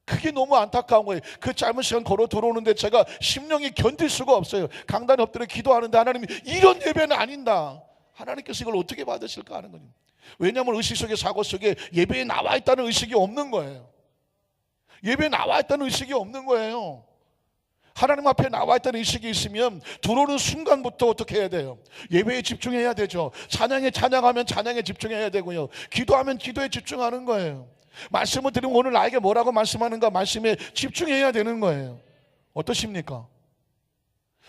그게 너무 안타까운 거예요. 그 짧은 시간 걸어 들어오는데 제가 심령이 견딜 수가 없어요. 강단에 엎드려 기도하는데 하나님이 이런 예배는 아닌다. 하나님께서 이걸 어떻게 받으실까 하는 거예요. 왜냐하면 의식 속에, 사고 속에 예배에 나와 있다는 의식이 없는 거예요. 예배에 나와 있다는 의식이 없는 거예요. 하나님 앞에 나와 있다는 의식이 있으면 들어오는 순간부터 어떻게 해야 돼요? 예배에 집중해야 되죠. 찬양에 찬양하면 찬양에 집중해야 되고요. 기도하면 기도에 집중하는 거예요. 말씀을 드리면 오늘 나에게 뭐라고 말씀하는가 말씀에 집중해야 되는 거예요. 어떠십니까?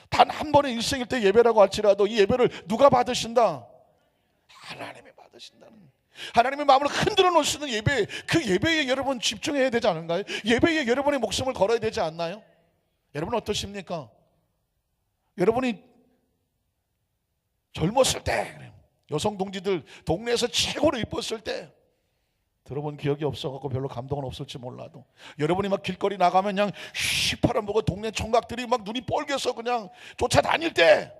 단 한 번의 일생일 때 예배라고 할지라도 이 예배를 누가 받으신다? 하나님이 받으신다는, 하나님의 마음을 흔들어 놓을 수 있는 예배, 그 예배에 여러분 집중해야 되지 않은가요? 예배에 여러분의 목숨을 걸어야 되지 않나요? 여러분 어떠십니까? 여러분이 젊었을 때, 여성 동지들 동네에서 최고로 이뻤을 때 들어본 기억이 없어갖고 별로 감동은 없을지 몰라도 여러분이 막 길거리 나가면 그냥 휘파람 보고 동네 총각들이 막 눈이 뻘개서 그냥 쫓아다닐 때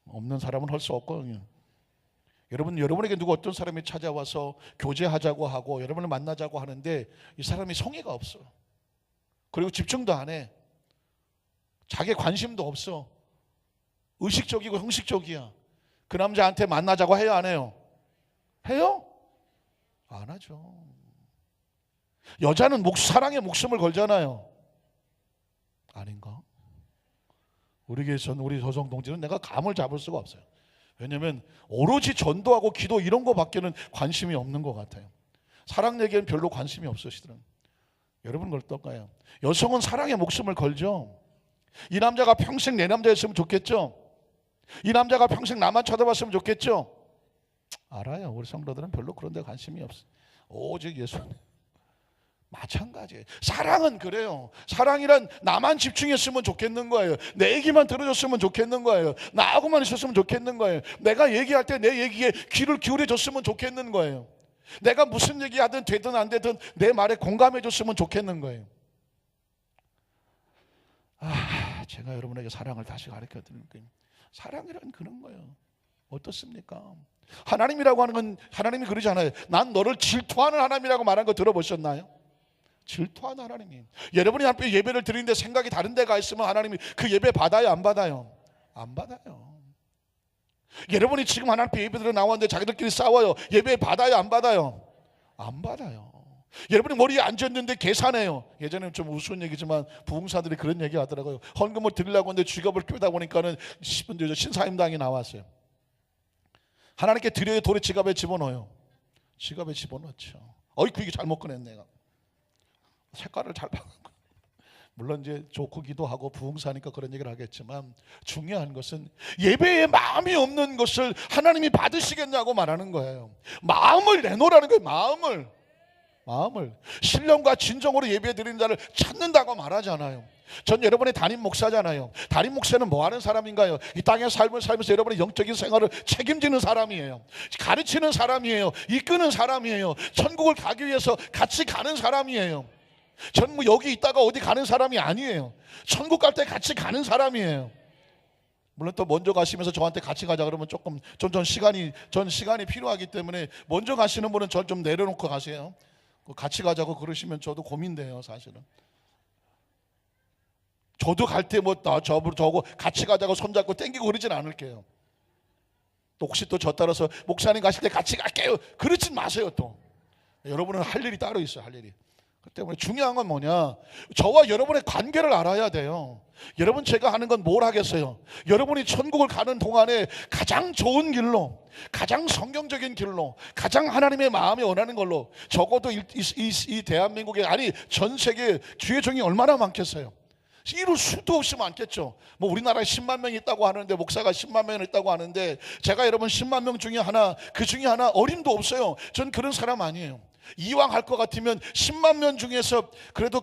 없는 사람은 할 수 없거든요. 여러분에게 누구 어떤 사람이 찾아와서 교제하자고 하고 여러분을 만나자고 하는데 이 사람이 성의가 없어. 그리고 집중도 안 해. 자기 관심도 없어. 의식적이고 형식적이야. 그 남자한테 만나자고 해요, 안 해요? 해요? 안 하죠. 여자는 사랑에 목숨을 걸잖아요. 아닌가? 우리 교회에서는 우리 조성 동지는 내가 감을 잡을 수가 없어요. 왜냐하면 오로지 전도하고 기도 이런 거밖에는 관심이 없는 것 같아요. 사랑 얘기에는 별로 관심이 없으시더라고요. 여러분은 어떨까요? 여성은 사랑에 목숨을 걸죠. 이 남자가 평생 내 남자였으면 좋겠죠. 이 남자가 평생 나만 쳐다봤으면 좋겠죠. 알아요. 우리 성도들은 별로 그런 데 관심이 없어요. 오직 예수님. 마찬가지예요. 사랑은 그래요. 사랑이란 나만 집중했으면 좋겠는 거예요. 내 얘기만 들어줬으면 좋겠는 거예요. 나하고만 있었으면 좋겠는 거예요. 내가 얘기할 때 내 얘기에 귀를 기울여 줬으면 좋겠는 거예요. 내가 무슨 얘기하든 되든 안 되든 내 말에 공감해 줬으면 좋겠는 거예요. 제가 여러분에게 사랑을 다시 가르쳐 드릴 거예요. 사랑이란 그런 거예요. 어떻습니까? 하나님이라고 하는 건 하나님이 그러잖아요. 난 너를 질투하는 하나님이라고 말한 거 들어보셨나요? 질투하는 하나님. 여러분이 앞에 예배를 드리는데 생각이 다른 데가 있으면 하나님이 그 예배 받아요, 안 받아요? 안 받아요. 여러분이 지금 하나님 앞에 예배 드려 나왔는데 자기들끼리 싸워요. 예배 받아요, 안 받아요? 안 받아요. 여러분이 머리에 앉았는데 계산해요. 예전에는 좀 우스운 얘기지만 부흥사들이 그런 얘기 하더라고요. 헌금을 드리려고 하는데 쥐갑을 껴다 보니까는 신사임당이 나왔어요. 하나님께 드려야 돌에 지갑에 집어넣어요. 지갑에 집어넣죠. 어이구 이게 잘못 꺼냈네. 내가 색깔을 잘 바꿨고. 물론 이제 좋고 기도하고 부흥사니까 그런 얘기를 하겠지만 중요한 것은 예배에 마음이 없는 것을 하나님이 받으시겠냐고 말하는 거예요. 마음을 내놓으라는 거예요. 마음을 신령과 진정으로 예배 드리는 자를 찾는다고 말하잖아요. 전 여러분의 담임 목사잖아요. 담임 목사는 뭐 하는 사람인가요? 이 땅의 삶을 살면서 여러분의 영적인 생활을 책임지는 사람이에요. 가르치는 사람이에요. 이끄는 사람이에요. 천국을 가기 위해서 같이 가는 사람이에요. 전 뭐 여기 있다가 어디 가는 사람이 아니에요. 천국 갈 때 같이 가는 사람이에요. 물론 또 먼저 가시면서 저한테 같이 가자 그러면 조금 전 시간이 필요하기 때문에 먼저 가시는 분은 전 좀 내려놓고 가세요. 같이 가자고 그러시면 저도 고민돼요, 사실은. 저도 갈 때 뭐 저거 같이 가자고 손잡고 땡기고 그러진 않을게요. 또 혹시 또 저 따라서 목사님 가실 때 같이 갈게요 그러진 마세요. 또 여러분은 할 일이 따로 있어요. 할 일이. 그 때문에 중요한 건 뭐냐, 저와 여러분의 관계를 알아야 돼요. 여러분 제가 하는 건 뭘 하겠어요? 여러분이 천국을 가는 동안에 가장 좋은 길로, 가장 성경적인 길로, 가장 하나님의 마음이 원하는 걸로, 적어도 이 대한민국에, 아니 전 세계에 주의 종이 얼마나 많겠어요? 이룰 수도 없이 많겠죠. 뭐 우리나라에 10만 명이 있다고 하는데, 목사가 10만 명이 있다고 하는데, 제가 여러분 10만 명 중에 하나, 그 중에 하나 어림도 없어요. 전 그런 사람 아니에요. 이왕 할 것 같으면 10만 명 중에서 그래도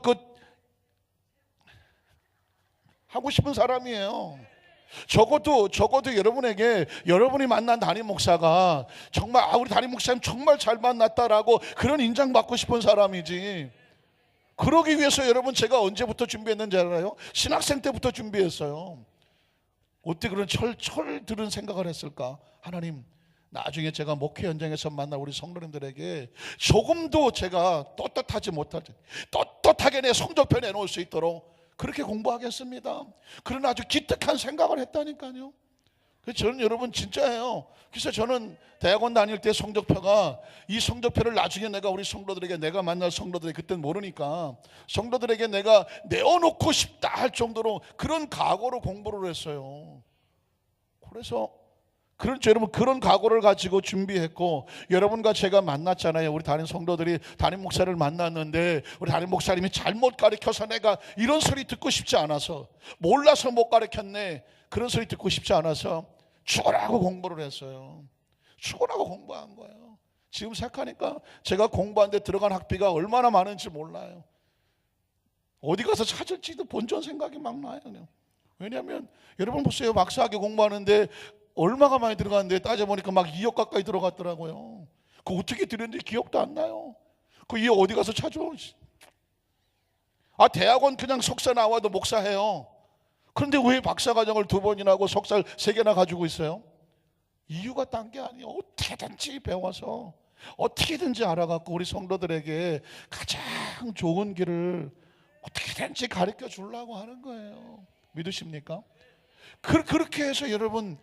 하고 싶은 사람이에요. 적어도 여러분에게, 여러분이 만난 담임 목사가 정말 우리 담임 목사님 정말 잘 만났다라고 그런 인정받고 싶은 사람이지. 그러기 위해서 여러분 제가 언제부터 준비했는지 알아요? 신학생 때부터 준비했어요. 어떻게 그런 철들은 생각을 했을까? 하나님, 나중에 제가 목회 현장에서 만날 우리 성도님들에게 조금도 제가 떳떳하게 내 성적표 내놓을 수 있도록 그렇게 공부하겠습니다. 그런 아주 기특한 생각을 했다니까요. 그래서 저는 여러분 진짜예요. 그래서 저는 대학원 다닐 때 성적표가, 이 성적표를 나중에 내가 우리 성도들에게, 내가 만날 성도들에게, 그때는 모르니까 성도들에게 내가 내어놓고 싶다 할 정도로 그런 각오로 공부를 했어요. 그래서 여러분 그런 각오를 가지고 준비했고, 여러분과 제가 만났잖아요. 우리 담임 성도들이 담임 목사를 만났는데, 우리 담임 목사님이 잘못 가르쳐서 내가 이런 소리 듣고 싶지 않아서, 몰라서 못 가르쳤네, 그런 소리 듣고 싶지 않아서 죽으라고 공부를 했어요. 죽으라고 공부한 거예요. 지금 생각하니까 제가 공부한 데 들어간 학비가 얼마나 많은지 몰라요. 어디 가서 찾을지도 본전 생각이 막 나요. 왜냐하면 여러분 보세요. 박사학위 공부하는데 얼마가 많이 들어갔는데 따져보니까 막 2억 가까이 들어갔더라고요. 그거 어떻게 들였는지 기억도 안 나요. 그 2억 어디 가서 찾아? 대학원 그냥 석사 나와도 목사해요. 그런데 왜 박사과정을 2번이나 하고 석사를 3개나 가지고 있어요? 이유가 딴 게 아니에요. 어떻게든지 배워서, 어떻게든지 알아갖고 우리 성도들에게 가장 좋은 길을 어떻게든지 가르쳐 주려고 하는 거예요. 믿으십니까? 그렇게 해서 여러분,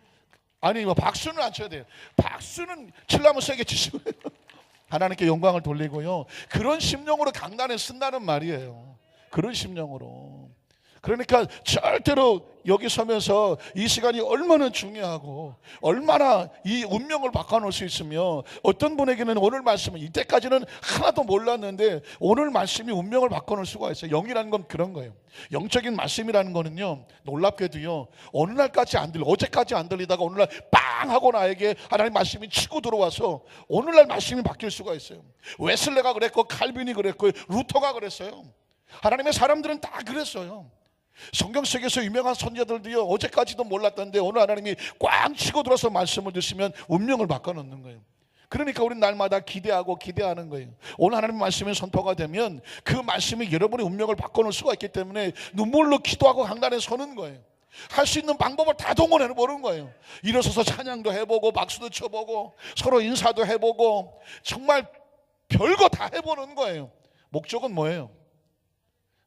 아니 뭐 박수는 안 쳐야 돼요. 박수는 칠라면 세게 치시고 하나님께 영광을 돌리고요. 그런 심령으로 강단에 쓴다는 말이에요. 그런 심령으로. 그러니까 절대로 여기 서면서 이 시간이 얼마나 중요하고 얼마나 이 운명을 바꿔놓을 수 있으며, 어떤 분에게는 오늘 말씀은 이때까지는 하나도 몰랐는데 오늘 말씀이 운명을 바꿔놓을 수가 있어요. 영이라는 건 그런 거예요. 영적인 말씀이라는 거는요, 놀랍게도요, 어느 날까지 안 들려, 어제까지 안 들리다가 오늘날 빵 하고 나에게 하나님 말씀이 치고 들어와서 오늘날 말씀이 바뀔 수가 있어요. 웨슬레가 그랬고 칼빈이 그랬고 루터가 그랬어요. 하나님의 사람들은 다 그랬어요. 성경 속에서 유명한 선지자들도요, 어제까지도 몰랐던데 오늘 하나님이 꽝 치고 들어서 말씀을 주시면 운명을 바꿔놓는 거예요. 그러니까 우리는 날마다 기대하고 기대하는 거예요. 오늘 하나님의 말씀이 선포가 되면 그 말씀이 여러분의 운명을 바꿔놓을 수가 있기 때문에 눈물로 기도하고 강단에 서는 거예요. 할 수 있는 방법을 다 동원해보는 거예요. 일어서서 찬양도 해보고 박수도 쳐보고 서로 인사도 해보고 정말 별거 다 해보는 거예요. 목적은 뭐예요?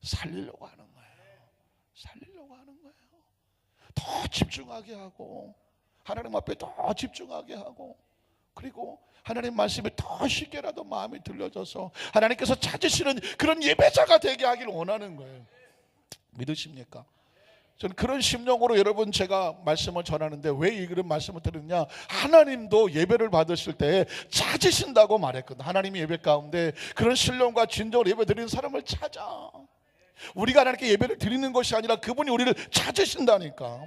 살리려고 하는 거예요. 살리려고 하는 거예요. 더 집중하게 하고 하나님 앞에 더 집중하게 하고, 그리고 하나님 말씀이 더 쉽게라도 마음이 들려져서 하나님께서 찾으시는 그런 예배자가 되게 하기를 원하는 거예요. 믿으십니까? 저는 그런 심령으로 여러분 제가 말씀을 전하는데 왜 이런 말씀을 드리느냐, 하나님도 예배를 받으실 때 찾으신다고 말했거든요. 하나님이 예배 가운데 그런 신령과 진정으로 예배 드리는 사람을 찾아. 우리가 하나님께 예배를 드리는 것이 아니라 그분이 우리를 찾으신다니까.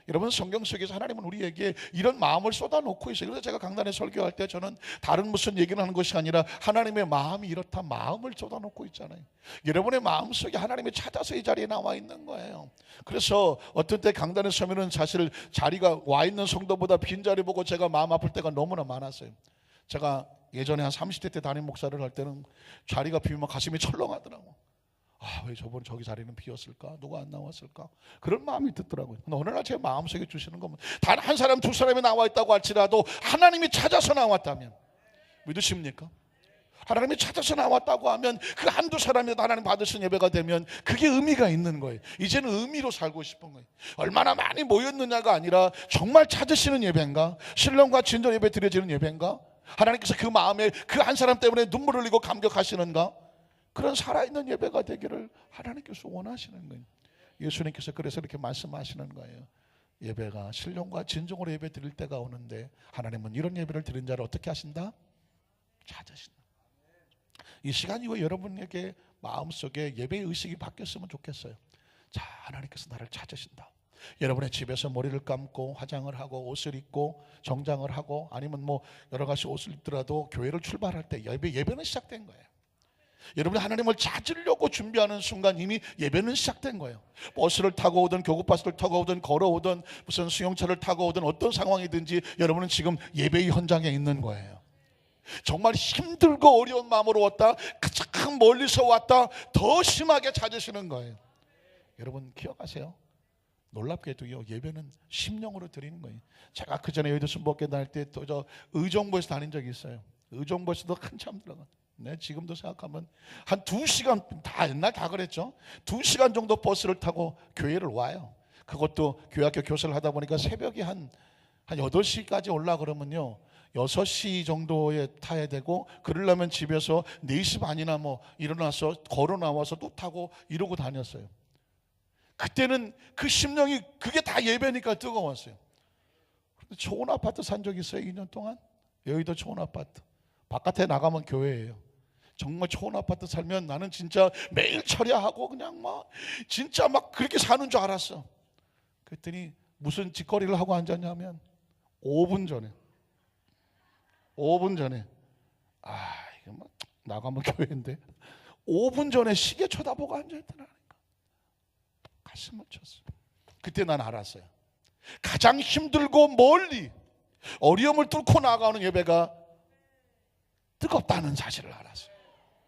여러분, 성경 속에서 하나님은 우리에게 이런 마음을 쏟아놓고 있어요. 그래서 제가 강단에 설교할 때 저는 다른 무슨 얘기를 하는 것이 아니라 하나님의 마음이 이렇다, 마음을 쏟아놓고 있잖아요. 여러분의 마음속에 하나님이 찾아서 이 자리에 나와 있는 거예요. 그래서 어떤 때 강단에 서면은 사실 자리가 와 있는 성도보다 빈 자리 보고 제가 마음 아플 때가 너무나 많았어요. 제가 예전에 한 30대 때 담임 목사를 할 때는 자리가 비면 가슴이 철렁하더라고. 왜 저번 저기 자리는 비었을까? 누가 안 나왔을까? 그런 마음이 듣더라고요. 근데 어느 날 제 마음속에 주시는 건 단 한 사람 두 사람이 나와 있다고 할지라도 하나님이 찾아서 나왔다면, 믿으십니까? 하나님이 찾아서 나왔다고 하면 그 한두 사람이라도 하나님 받으신 예배가 되면 그게 의미가 있는 거예요. 이제는 의미로 살고 싶은 거예요. 얼마나 많이 모였느냐가 아니라 정말 찾으시는 예배인가? 신령과 진정 예배 드려지는 예배인가? 하나님께서 그 마음에 그 한 사람 때문에 눈물을 흘리고 감격하시는가? 그런 살아있는 예배가 되기를 하나님께서 원하시는 거예요. 예수님께서 그래서 이렇게 말씀하시는 거예요. 예배가 신령과 진정으로 예배 드릴 때가 오는데 하나님은 이런 예배를 드린 자를 어떻게 하신다? 찾으신다. 이 시간 이후에 여러분에게 마음속에 예배의 의식이 바뀌었으면 좋겠어요. 자, 하나님께서 나를 찾으신다. 여러분의 집에서 머리를 감고 화장을 하고 옷을 입고 정장을 하고 아니면 뭐 여러 가지 옷을 입더라도 교회를 출발할 때 예배는 시작된 거예요. 여러분이 하나님을 찾으려고 준비하는 순간 이미 예배는 시작된 거예요. 버스를 타고 오든 교구버스를 타고 오든 걸어오든 무슨 수용차를 타고 오든 어떤 상황이든지 여러분은 지금 예배의 현장에 있는 거예요. 정말 힘들고 어려운 마음으로 왔다, 가장 멀리서 왔다, 더 심하게 찾으시는 거예요. 여러분 기억하세요. 놀랍게도요, 예배는 심령으로 드리는 거예요. 제가 그 전에 여의도 순복교 다닐 때 또 저 의정부에서 다닌 적이 있어요. 의정부에서도 한참 들어가. 네, 지금도 생각하면 한 2시간, 다 옛날 다 그랬죠. 2시간 정도 버스를 타고 교회를 와요. 그것도 교회학교 교사를 하다 보니까 새벽에 한 8시까지 올라 그러면요 6시 정도에 타야 되고, 그러려면 집에서 4시 반이나 뭐 일어나서 걸어 나와서 또 타고 이러고 다녔어요. 그때는 그 심령이 그게 다 예배니까 뜨거웠어요. 좋은 아파트 산 적 있어요. 2년 동안 여의도 좋은 아파트, 바깥에 나가면 교회예요. 정말 좋은 아파트 살면 나는 진짜 매일 철야하고 그냥 막 진짜 막 그렇게 사는 줄 알았어. 그랬더니 무슨 짓거리를 하고 앉았냐면 5분 전에 이게 막 나가면 교회인데 5분 전에 시계 쳐다보고 앉아있더라니까. 가슴을 쳤어. 그때 난 알았어요. 가장 힘들고 멀리 어려움을 뚫고 나가는 예배가 뜨겁다는 사실을 알았어요.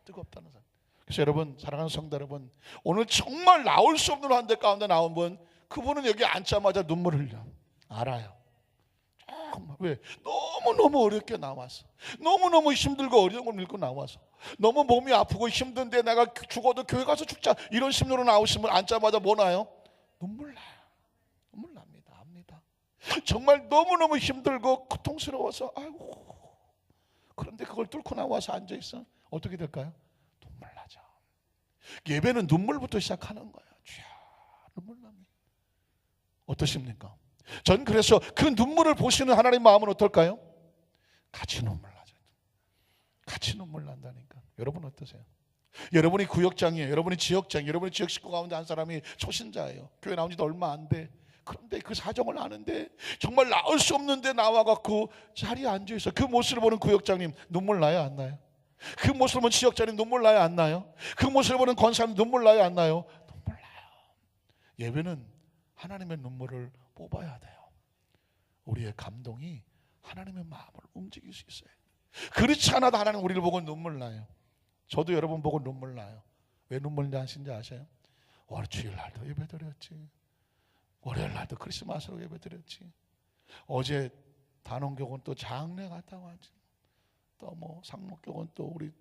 뜨겁다는 사실. 그래서 여러분, 사랑하는 성도 여러분, 오늘 정말 나올 수 없는 환대 가운데 나온 분, 그분은 여기 앉자마자 눈물 흘려. 알아요. 정말 왜? 너무너무 어렵게 나와서, 너무너무 힘들고 어려운 걸 밀고 나와서, 너무 몸이 아프고 힘든데 내가 죽어도 교회 가서 죽자 이런 심리로 나오시면 앉자마자 뭐 나요? 눈물 나요. 눈물 납니다. 정말 너무너무 힘들고 고통스러워서 아이고. 그런데 그걸 뚫고 나와서 앉아있어. 어떻게 될까요? 눈물 나죠. 예배는 눈물부터 시작하는 거예요. 주야, 눈물 납니다. 어떠십니까? 전 그래서 그 눈물을 보시는 하나님 마음은 어떨까요? 같이 눈물 나죠. 같이 눈물 난다니까. 여러분 어떠세요? 여러분이 구역장이에요. 여러분이 지역장, 여러분이 지역 식구 가운데 한 사람이 초신자예요. 교회 나온 지도 얼마 안 돼. 그런데 그 사정을 아는데 정말 나올 수 없는데 나와갖고 자리에 앉아있어. 그 모습을 보는 구역장님 눈물 나요, 안 나요? 그 모습을 보는 지역장님 눈물 나요, 안 나요? 그 모습을 보는 권사님 눈물 나요, 안 나요? 눈물 나요. 예배는 하나님의 눈물을 뽑아야 돼요. 우리의 감동이 하나님의 마음을 움직일 수 있어요. 그렇지 않아도 하나님 우리를 보고 눈물 나요. 저도 여러분 보고 눈물 나요. 왜 눈물 나신지 아세요? 월 주일날도 예배드렸지, 월요일날도 크리스마스로 예배드렸지, 어제 단원교건 또 장례 갔다 왔지, 또 뭐 상목교건 또 우리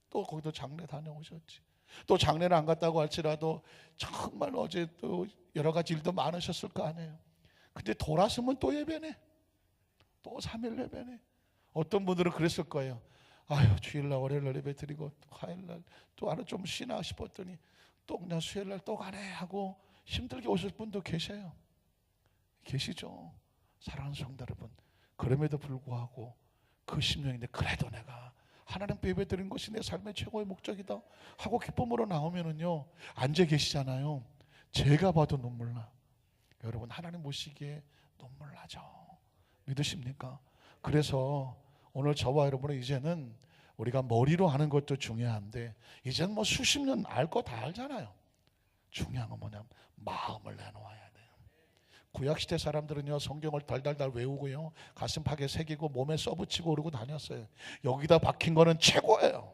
또 거기도 장례 다녀오셨지. 또 장례를 안 갔다고 할지라도 정말 어제 또 여러 가지 일도 많으셨을 거 아니에요. 근데 돌아서면 또 예배네. 또 3일 예배네. 어떤 분들은 그랬을 거예요. 아유, 주일날 월요일날 예배 드리고 화요일날 또 하루 좀 쉬나 싶었더니 또 그냥 수요일날 또 가네 하고 힘들게 오실 분도 계세요. 계시죠. 사랑하는 성도 여러분, 그럼에도 불구하고 그 심령인데 그래도 내가 하나님 예배 드린 것이 내 삶의 최고의 목적이다 하고 기쁨으로 나오면은요, 앉아 계시잖아요. 제가 봐도 눈물 나. 여러분, 하나님 보시기에 눈물 나죠. 믿으십니까? 그래서 오늘 저와 여러분은 이제는 우리가 머리로 하는 것도 중요한데 이제는 뭐 수십 년 알 거 다 알잖아요. 중요한 건 뭐냐면 마음을 내놓아야 돼요. 구약시대 사람들은요, 성경을 달달달 외우고요, 가슴팍에 새기고 몸에 써붙이고 그러고 다녔어요. 여기다 박힌 거는 최고예요.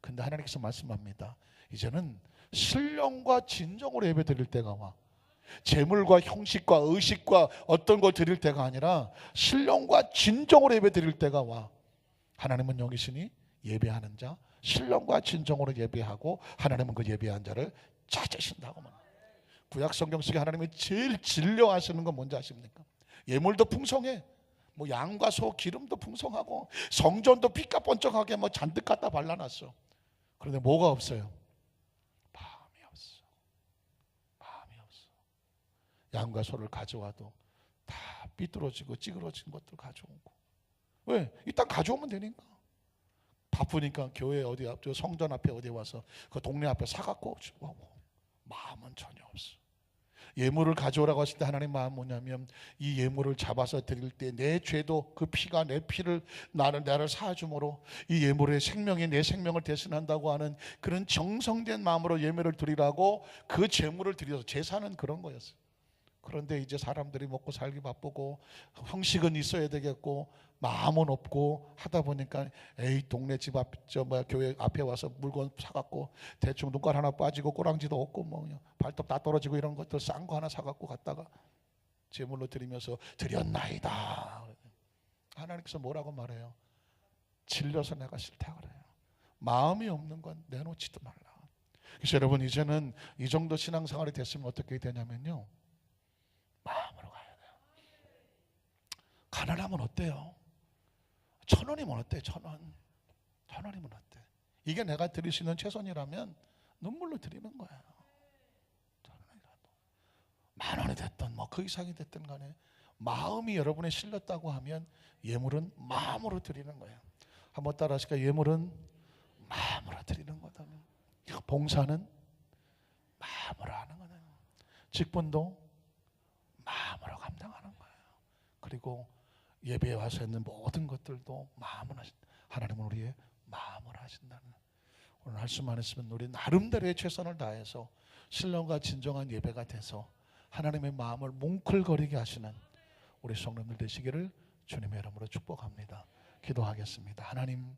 근데 하나님께서 말씀합니다. 이제는 신령과 진정으로 예배 드릴 때가 와. 재물과 형식과 의식과 어떤 걸 드릴 때가 아니라 신령과 진정으로 예배 드릴 때가 와. 하나님은 여기시니 예배하는 자, 신령과 진정으로 예배하고 하나님은 그 예배한 자를 찾으신다고. 구약 성경 속에 하나님이 제일 진려하시는 건 뭔지 아십니까? 예물도 풍성해. 뭐 양과 소 기름도 풍성하고 성전도 삐까번쩍하게 뭐 잔뜩 갖다 발라놨어. 그런데 뭐가 없어요? 마음이 없어. 마음이 없어. 양과 소를 가져와도 다 삐뚤어지고 찌그러진 것들 가져오고. 왜? 일단 가져오면 되니까. 바쁘니까 교회 어디 앞, 성전 앞에 어디 와서 그 동네 앞에 사갖고 오고. 마음은 전혀 없어. 예물을 가져오라고 하실 때 하나님 마음 뭐냐면 이 예물을 잡아서 드릴 때 내 죄도 그 피가 내 피를 나를 사주므로 이 예물의 생명이 내 생명을 대신한다고 하는 그런 정성된 마음으로 예물을 드리라고 그 제물을 드려서 제사는 그런 거였어요. 그런데 이제 사람들이 먹고 살기 바쁘고 형식은 있어야 되겠고 마음은 없고 하다 보니까 에이 동네 집 앞 교회 앞에 와서 물건 사갖고 대충 눈깔 하나 빠지고 꼬랑지도 없고 뭐 그냥 발톱 다 떨어지고 이런 것들 싼 거 하나 사갖고 갔다가 제물로 드리면서 드렸나이다. 하나님께서 뭐라고 말해요? 질려서 내가 싫다 그래요. 마음이 없는 건 내놓지도 말라. 그래서 여러분 이제는 이 정도 신앙생활이 됐으면 어떻게 되냐면요, 마음으로 가야 돼요. 가난하면 어때요? 1,000원이면 어때? 1,000원이면 어때? 이게 내가 드릴 수 있는 최선이라면 눈물로 드리는 거예요. 1,000원이라도 10,000원이 됐든 뭐 그 이상이 됐든 간에 마음이 여러분의 실렸다고 하면 예물은 마음으로 드리는 거예요. 한번 따라 하실까요? 예물은 마음으로 드리는 거다. 봉사는 마음으로 하는 거다. 직분도 마음으로 감당하는 거예요. 그리고 예배에 와서 있는 모든 것들도 마음으로 하신다. 하나님은 우리의 마음으로 하신다는. 오늘 할 수만 있으면 우리 나름대로의 최선을 다해서 신령과 진정한 예배가 돼서 하나님의 마음을 뭉클거리게 하시는 우리 성도님들 되시기를 주님의 이름으로 축복합니다. 기도하겠습니다. 하나님,